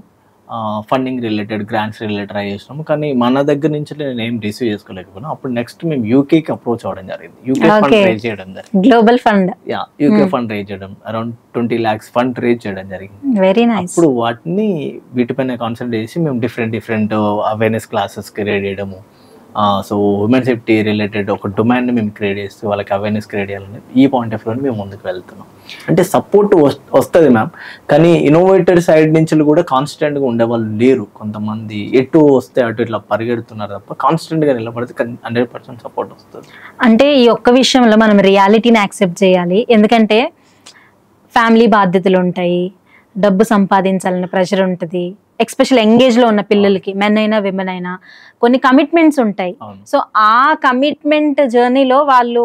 funding related, grants related try చేసినాము, కానీ మన దగ్గర నుంచి నేను ఏం రిసీవ్ చేసుకోలేకపోయినా. అప్పుడు నెక్స్ట్ మేము యూకేకి అప్రోచ్ అవ్వడం జరిగింది, యూకే ఫండ్ రేజ్ చేయడం జరిగింది, global fund, UK fund raise చేయడం, అరౌండ్ 20 lakhs ఫండ్ రేజ్ చేయడం జరిగింది. Very nice. అప్పుడు వాటిని వీటిపైన కాన్సన్ట్రేట్ చేసి మేము డిఫరెంట్ అవేర్నెస్ క్లాసెస్ క్రియేట్ చేయడము, సో ఉమెన్ సేఫ్టీ రిలేటెడ్ ఒక డొమైన్ని మేము క్రియేట్ చేస్తూ వాళ్ళకి అవేర్నెస్ క్రియేట్ చేయాలని ఈ పాయింట్ ఆఫ్ వ్యూని మేము ముందుకు వెళ్తున్నాం. అంటే సపోర్ట్ వస్తుంది మ్యామ్, కానీ ఇన్నోవేటర్ సైడ్ నుంచి కూడా కాన్స్టెంట్గా ఉండేవాళ్ళు లేరు. కొంతమంది ఎటు వస్తే అటు ఇట్లా పరిగెడుతున్నారు తప్ప కాన్స్టెంట్గా నిలబడితే 100% సపోర్ట్ వస్తుంది. అంటే ఈ ఒక్క విషయంలో మనం రియాలిటీని యాక్సెప్ట్ చేయాలి, ఎందుకంటే ఫ్యామిలీ బాధ్యతలు ఉంటాయి, డబ్బు సంపాదించాలన్న ప్రెషర్ ఉంటుంది, ఎక్స్పెషల్ ఎంగేజ్లో ఉన్న పిల్లలకి, మెన్ అయినా విమెన్ అయినా కొన్ని కమిట్మెంట్స్ ఉంటాయి. సో ఆ కమిట్మెంట్ జర్నీలో వాళ్ళు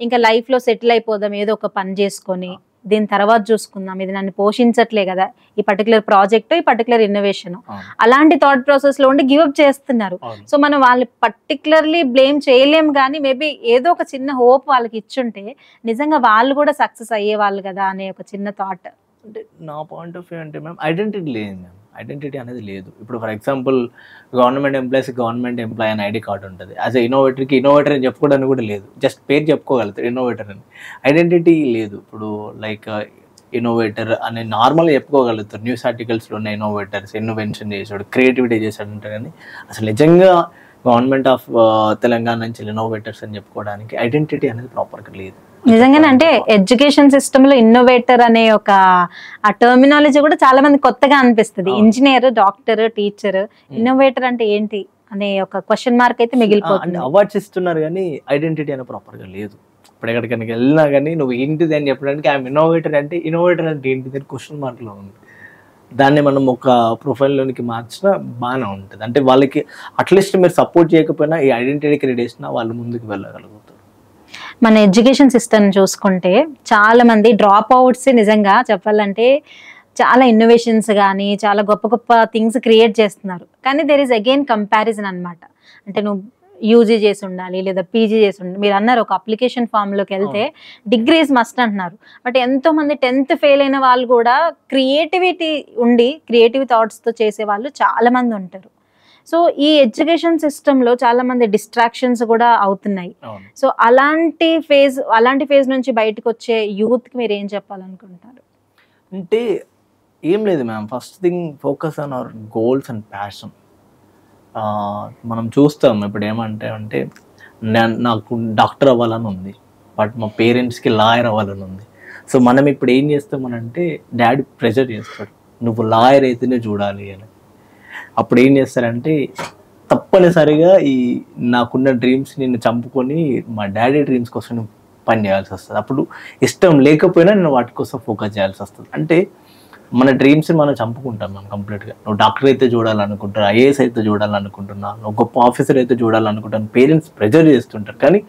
ఇంకా లైఫ్లో సెటిల్ అయిపోదాం, ఏదో ఒక పని చేసుకొని దీని తర్వాత చూసుకుందాం, ఇది నన్ను పోషించట్లే కదా ఈ పర్టికులర్ ప్రాజెక్ట్, ఈ పర్టికులర్ ఇన్నోవేషన్, అలాంటి థాట్ ప్రాసెస్ లో ఉండి గివ్ అప్ చేస్తున్నారు. సో మనం వాళ్ళు పర్టికులర్లీ బ్లేమ్ చేయలేం, కానీ మేబీ ఏదో ఒక చిన్న హోప్ వాళ్ళకి ఇచ్చుంటే నిజంగా వాళ్ళు కూడా సక్సెస్ అయ్యేవాళ్ళు కదా అనే ఒక చిన్న థాట్. అంటే నా పాయింట్ ఆఫ్ వ్యూ అంటే మ్యామ్ ఐడెంటిటీ లేదు మ్యామ్, ఐడెంటిటీ అనేది లేదు. ఇప్పుడు for example government employees government employee అని ఐడి కార్డు ఉంటుంది, యాజ్ ఎ ఇన్నోవేటర్కి ఇన్నోవేటర్ అని చెప్పుకోవడానికి కూడా లేదు, జస్ట్ పేరు చెప్పుకోగలుగుతారు ఇన్నోవేటర్ అని, ఐడెంటిటీ లేదు. ఇప్పుడు లైక్ ఇన్నోవేటర్ అని నార్మల్గా చెప్పుకోగలుగుతారు, న్యూస్ ఆర్టికల్స్లో ఉన్న ఇన్నోవేటర్స్ ఇన్నోవేషన్ చేశాడు, క్రియేటివిటీ చేశాడు అంటే, కానీ అసలు నిజంగా గవర్నమెంట్ ఆఫ్ తెలంగాణ నుంచి ఇన్నోవేటర్స్ అని చెప్పుకోవడానికి ఐడెంటిటీ అనేది ప్రాపర్గా లేదు. నిజంగానే అంటే ఎడ్యుకేషన్ సిస్టమ్ లో ఇన్నోవేటర్ అనే ఒక ఆ టర్మినాలజీ కూడా చాలా మంది కొత్తగా అనిపిస్తుంది. ఇంజనీర్, డాక్టర్, టీచర్, ఇన్నోవేటర్ అంటే ఏంటి అనే ఒక క్వశ్చన్ మార్క్ అయితే మిగిలిపోతుంది. అవార్డ్స్ ఇస్తున్నారు కానీ ఐడెంటిటీ అనేది ప్రాపర్గా లేదు. ఇప్పుడు ఎక్కడికైనా వెళ్ళినా కానీ నువ్వు ఏంటిది అని చెప్పడానికి ఐఎమ్ ఇన్నోవేటర్ అంటే ఏంటిది క్వశ్చన్ మార్క్లో ఉంది. దాన్ని మనం ఒక ప్రొఫైల్లోనికి మార్చినా బాగానే ఉంటుంది. అంటే వాళ్ళకి అట్లీస్ట్ మీరు సపోర్ట్ చేయకపోయినా ఈ ఐడెంటిటీ క్రియేట్ చేసినా వాళ్ళు ముందుకు వెళ్ళగలుగుతారు. మన ఎడ్యుకేషన్ సిస్టమ్ చూసుకుంటే చాలా మంది డ్రాప్ అవుట్స్ నిజంగా చెప్పాలంటే చాలా ఇన్నోవేషన్స్ కానీ చాలా గొప్ప గొప్ప థింగ్స్ క్రియేట్ చేస్తున్నారు, కానీ దెర్ ఈస్ అగైన్ కంపారిజన్ అనమాట. అంటే నువ్వు యూజీ చేసి ఉండాలి లేదా పీజీ చేసి ఉండాలి. మీరు అన్నారు ఒక అప్లికేషన్ ఫామ్లోకి వెళ్తే డిగ్రీస్ మస్ట్ అంటున్నారు. బట్ ఎంతో మంది 10th ఫెయిల్ అయిన వాళ్ళు కూడా క్రియేటివిటీ ఉండి క్రియేటివ్ థాట్స్తో చేసే వాళ్ళు చాలా మంది ఉంటారు. సో ఈ ఎడ్యుకేషన్ సిస్టంలో చాలా మంది డిస్ట్రాక్షన్స్ కూడా అవుతున్నాయి. సో అలాంటి ఫేజ్ నుంచి బయటకు వచ్చే యూత్కి మీరు ఏం చెప్పాలనుకుంటారు? అంటే ఏం లేదు ma'am, first thing focus on hour goals and passion. మనం చూస్తాం ఇప్పుడు ఏమంటే నాకు డాక్టర్ అవ్వాలని ఉంది, బట్ మా పేరెంట్స్కి లాయర్ అవ్వాలని ఉంది. సో మనం ఇప్పుడు ఏం చేస్తామనంటే డాడీ ప్రెషర్ చేస్తాడు, నువ్వు లాయర్ అయితేనే చూడాలి అని. అప్పుడు ఏం చేస్తారంటే తప్పనిసరిగా నాకున్న డ్రీమ్స్ నిన్ను చంపుకొని మా డాడీ డ్రీమ్స్ కోసం నువ్వు పని చేయాల్సి వస్తుంది. అప్పుడు ఇష్టం లేకపోయినా నేను వాటి కోసం ఫోకస్ చేయాల్సి వస్తుంది. అంటే మన డ్రీమ్స్ని మనం చంపుకుంటాం మనం కంప్లీట్గా. నువ్వు డాక్టర్ అయితే చూడాలనుకుంటున్నా, ఐఏఎస్ అయితే చూడాలనుకుంటున్నా, నువ్వు గొప్ప ఆఫీసర్ అయితే చూడాలనుకుంటాను, పేరెంట్స్ ప్రెజర్ చేస్తుంటారు. కానీ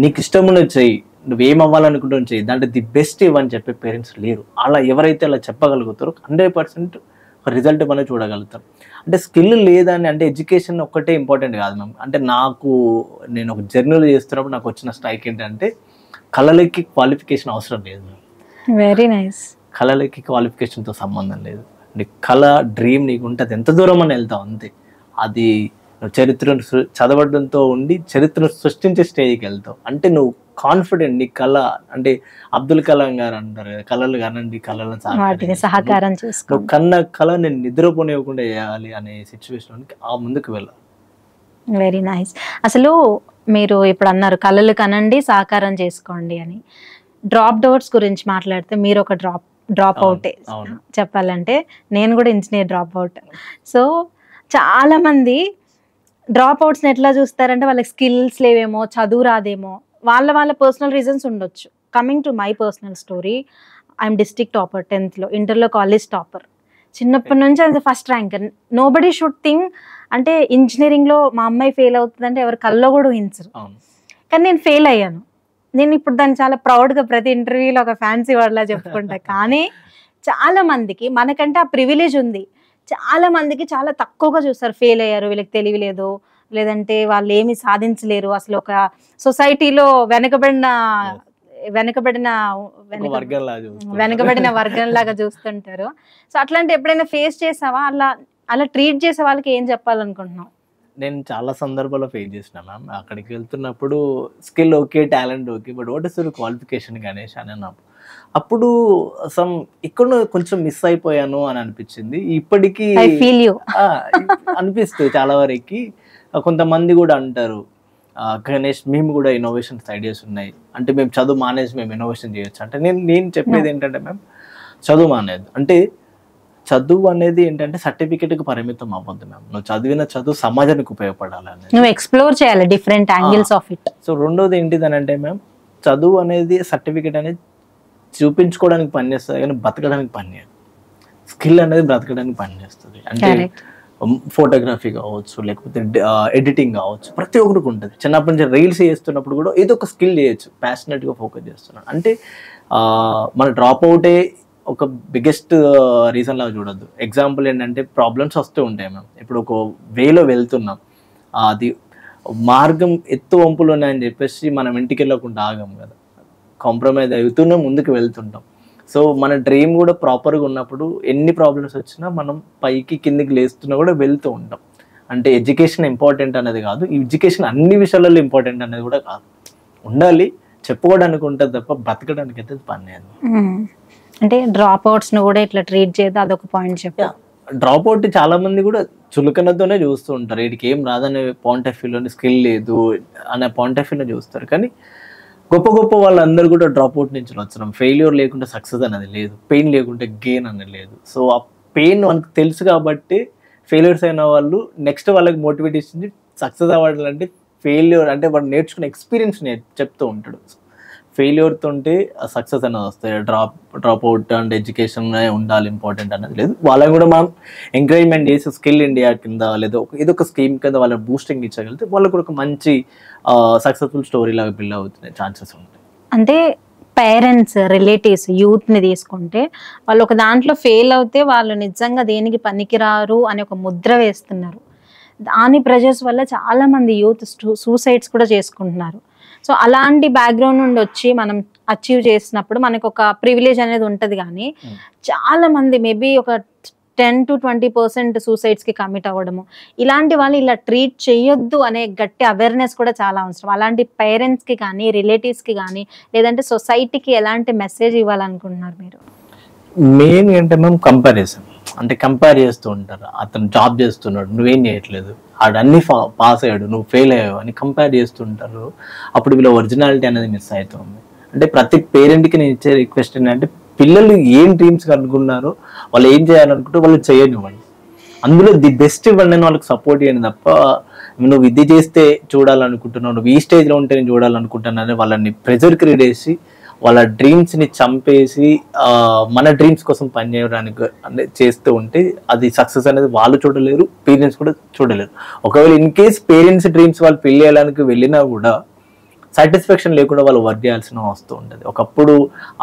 నీకు ఇష్టం ఉన్నది చెయ్యి, నువ్వేం అవ్వాలనుకుంటున్నా చెయ్యి, దాంట్లో ది బెస్ట్ ఇవ్వని చెప్పే పేరెంట్స్ లేరు. అలా ఎవరైతే అలా చెప్పగలుగుతారో 100% రిజల్ట్ మనం చూడగలుగుతాం. అంటే స్కిల్ లేదని అంటే ఎడ్యుకేషన్ ఒక్కటే ఇంపార్టెంట్ కాదు మ్యామ్. అంటే నేను ఒక జర్నీలో చేస్తున్నప్పుడు నాకు వచ్చిన స్ట్రైక్ ఏంటంటే కళలకి క్వాలిఫికేషన్ అవసరం లేదు మ్యామ్. Very nice. కళలకి క్వాలిఫికేషన్తో సంబంధం లేదు. అంటే కళ డ్రీమ్ నీకు ఉంటే అది ఎంత దూరం అని వెళ్తావు అంతే. అది నువ్వు చరిత్రను చదవడంతో ఉండి చరిత్రను సృష్టించే స్టేజ్కి వెళ్తావు. అంటే నువ్వు కాన్ఫిడెంట్ నీ కళ, అంటే అబ్దుల్ కలాం గారు అంటారు కదా, కళలు కనండి కళలను సహకారం చేసుకో, నువ్వు కన్న కళ నేను నిద్రపోనివ్వకుండా చేయాలి అనే సిచ్యువేషన్కి ముందుకు వెళ్ళాలి. Very nice. అసలు మీరు ఇప్పుడు అన్నారు కళలు కనండి సాకారం చేసుకోండి అని. డ్రాప్ అవుట్స్ గురించి మాట్లాడితే మీరు ఒక డ్రాప్ అవుటే చెప్పాలంటే. నేను కూడా ఇంజనీర్ డ్రాప్ అవుట్. సో చాలా మంది డ్రాప్ అవుట్స్ని ఎట్లా చూస్తారంటే వాళ్ళకి స్కిల్స్ లేవేమో, చదువు రాదేమో, వాళ్ళ పర్సనల్ రీజన్స్ ఉండొచ్చు. Coming to my personal story, I'm district topper 10th లో, ఇంటర్లో కాలేజ్ టాపర్. చిన్నప్పటి నుంచి అది first rank. Nobody should think అంటే ఇంజనీరింగ్లో మా అమ్మాయి ఫెయిల్ అవుతుందంటే ఎవరు కల్లో కూడా ఊహించరు. కానీ నేను ఫెయిల్ అయ్యాను. నేను ఇప్పుడు దాన్ని చాలా ప్రౌడ్గా ప్రతి ఇంటర్వ్యూలో ఒక ఫ్యాన్సీ వర్డ్లా చెప్పుకుంటా. కానీ చాలా మందికి మనకంటే ఆ ప్రివిలేజ్ ఉంది. చాలా మందికి చాలా తక్కువగా చూస్తారు, ఫెయిల్ అయ్యారు, వీళ్ళకి తెలియలేదు, లేదంటే వాళ్ళు ఏమి సాధించలేరు, అసలు ఒక సొసైటీలో వెనకబడిన వర్గంలాగా చూస్తుంటారు. సో అట్లాంటి ఎప్పుడైనా ఫేస్ చేసావా? అలా ట్రీట్ చేసే వాళ్ళకి ఏం చెప్పాలనుకుంటున్నావు? నేను చాలా సందర్భాల్లో ఫేస్ చేసిన మ్యామ్. అక్కడికి వెళ్తున్నప్పుడు skill okay, talent okay, but what is your qualification Ganesh అని అన్నప్పుడు అప్పుడు ఇక్కడ కొంచెం మిస్ అయిపోయాను అని అనిపించింది. ఇప్పటికీ అనిపిస్తుంది చాలా వరకు. కొంతమంది కూడా అంటారు, గణేష్ మేము కూడా ఇన్నోవేషన్స్ ఐడియాస్ ఉన్నాయి, అంటే మేము చదువు మానేసి మేము ఇన్నోవేషన్ చేయొచ్చు అంటే. నేను చెప్పేది ఏంటంటే మ్యామ్, చదువు మానేది అంటే చదువు అనేది ఏంటంటే సర్టిఫికేట్కి పరిమితం అవ్వద్దు మ్యామ్. నువ్వు చదివిన చదువు సమాజానికి ఉపయోగపడాలి, నువ్వు ఎక్స్ప్లోర్ చేయాలి different angles of it. So రెండోది ఏంటిదని అంటే మ్యామ్, చదువు అనేది సర్టిఫికేట్ అనేది చూపించుకోవడానికి పనిచేస్తుంది కానీ బతకడానికి పనిచేయదు. స్కిల్ అనేది బ్రతకడానికి పనిచేస్తుంది. అంటే ఫోటోగ్రఫీ కావచ్చు, లేకపోతే ఎడిటింగ్ కావచ్చు, ప్రతి ఒక్కరికి ఉంటుంది. చిన్నప్పటి నుంచి రీల్స్ చేస్తున్నప్పుడు కూడా ఏదో ఒక స్కిల్ చేయొచ్చు, ప్యాషనెట్గా ఫోకస్ చేస్తున్నాను అంటే. మన డ్రాప్ అవుటే ఒక బిగ్గెస్ట్ రీజన్ లాగా చూడొద్దు. ఎగ్జాంపుల్ ఏంటంటే ప్రాబ్లమ్స్ వస్తూ ఉంటాయి మ్యామ్. ఇప్పుడు ఒక వేలో వెళ్తున్నాం, అది మార్గం ఎత్తు వంపులు ఉన్నాయని చెప్పేసి మనం ఇంటికి వెళ్ళకుండా ఆగం కదా, కాంప్రమైజ్ అవుతూనే ముందుకు వెళ్తుంటాం. సో మన డ్రీమ్ కూడా ప్రాపర్గా ఉన్నప్పుడు ఎన్ని ప్రాబ్లమ్స్ వచ్చినా మనం పైకి కిందికి లేస్తున్నా కూడా వెళ్తూ ఉంటాం. అంటే ఎడ్యుకేషన్ ఇంపార్టెంట్ అనేది కాదు, ఎడ్యుకేషన్ అన్ని విషయాలలో ఇంపార్టెంట్ అనేది కూడా కాదు. ఉండాలి, చెప్పుకోవడానికి ఉంటుంది తప్ప బ్రతకడానికి అయితే పని లేదు. అంటే డ్రాప్ అవుట్స్ను కూడా ఇట్లా ట్రీట్ చేయదు, అదొక పాయింట్ చెప్పా. డ్రాప్ అవుట్ చాలా మంది కూడా చులకనతోనే చూస్తూ ఉంటారు, వీడికి ఏం రాదనే పాయింట్ ఆఫ్ వ్యూలోని, స్కిల్ లేదు అనే పాయింట్ ఆఫ్ వ్యూలో చూస్తారు. కానీ గొప్ప వాళ్ళందరూ కూడా డ్రాప్ అవుట్ నుంచి వచ్చాం. ఫెయిల్యూర్ లేకుంటే సక్సెస్ అనేది లేదు, పెయిన్ లేకుంటే గెయిన్ అనేది లేదు. సో ఆ పెయిన్ మనకు తెలుసు కాబట్టి ఫెయిల్యూర్స్ అయిన వాళ్ళు నెక్స్ట్ వాళ్ళకి మోటివేట్ ఇచ్చింది సక్సెస్ అవ్వాలంటే ఫెయిల్యూర్ అంటే వాడు నేర్చుకునే ఎక్స్పీరియన్స్ చెప్తూ ఉంటాడు. ఫెయిల్యూర్తో ఉంటే సక్సెస్ అనేది వస్తాయి. డ్రాప్ అవుట్ అండ్ ఎడ్యుకేషన్ ఉండాలి ఇంపార్టెంట్ అనేది లేదు. వాళ్ళని కూడా మనం ఎంకరేజ్మెంట్ చేసి స్కిల్ ఇండియా కింద లేదా ఏదో ఒక స్కీమ్ కింద వాళ్ళని బూస్టింగ్ ఇచ్చగలిగితే వాళ్ళకు కూడా ఒక మంచి సక్సెస్ఫుల్ స్టోరీ లాగా బిల్డ్ అవుతున్న ఛాన్సెస్ ఉంటాయి. అంటే పేరెంట్స్, రిలేటివ్స్, యూత్ని తీసుకుంటే వాళ్ళు ఒక దాంట్లో ఫెయిల్ అవుతే వాళ్ళు నిజంగా దేనికి పనికిరారు అని ఒక ముద్ర వేస్తున్నారు. దాని ప్రెజర్స్ వల్ల చాలా మంది యూత్ సూసైడ్స్ కూడా చేసుకుంటున్నారు. సో అలాంటి బ్యాక్గ్రౌండ్ నుండి వచ్చి మనం అచీవ్ చేసినప్పుడు మనకు ఒక ప్రివిలేజ్ అనేది ఉంటుంది. కానీ చాలా మంది మేబీ ఒక 10 to 20% సూసైడ్స్కి కమిట్ అవ్వడము, ఇలాంటి వాళ్ళు ఇలా ట్రీట్ చేయొద్దు అనే గట్టి అవేర్నెస్ కూడా చాలా అవసరం. అలాంటి పేరెంట్స్కి కానీ రిలేటివ్స్కి కానీ లేదంటే సొసైటీకి ఎలాంటి మెసేజ్ ఇవ్వాలనుకుంటున్నారు మీరు? మెయిన్ ఏంటంటే మేము కంపారిజన్, అంటే కంపేర్ చేస్తూ ఉంటారు. అతను జాబ్ చేస్తున్నాడు, నువ్వేం చేయట్లేదు, ఆడు అన్ని పాస్ అయ్యాడు, నువ్వు ఫెయిల్ అయ్యావు అని కంపేర్ చేస్తుంటారు. అప్పుడు వీళ్ళ ఒరిజినాలిటీ అనేది మిస్ అవుతుంది. అంటే ప్రతి పేరెంట్కి నేను ఇచ్చే రిక్వెస్ట్ ఏంటంటే పిల్లలు ఏం డ్రీమ్స్ అనుకున్నారో, వాళ్ళు ఏం చేయాలనుకుంటే వాళ్ళు చేయనివ్వండి, అందులో ది బెస్ట్ ఇవ్వండి అని వాళ్ళకి సపోర్ట్ చేయండి తప్ప నువ్వు ఇది చేస్తే చూడాలనుకుంటున్నావు, నువ్వు ఈ స్టేజ్లో ఉంటే నేను చూడాలనుకుంటున్నాను వాళ్ళని ప్రెజర్ క్రియేట్ చేసి వాళ్ళ డ్రీమ్స్ని చంపేసి మన డ్రీమ్స్ కోసం పనిచేయడానికి చేస్తూ ఉంటే అది సక్సెస్ అనేది వాళ్ళు చూడలేరు, పేరెంట్స్ కూడా చూడలేరు. ఒకవేళ ఇన్ కేస్ పేరెంట్స్ డ్రీమ్స్ వాళ్ళు పెళ్లి చేయడానికి వెళ్ళినా కూడా సాటిస్ఫాక్షన్ లేకుండా వాళ్ళు వర్క్ చేయాల్సిన వస్తూ ఉంటుంది. ఒకప్పుడు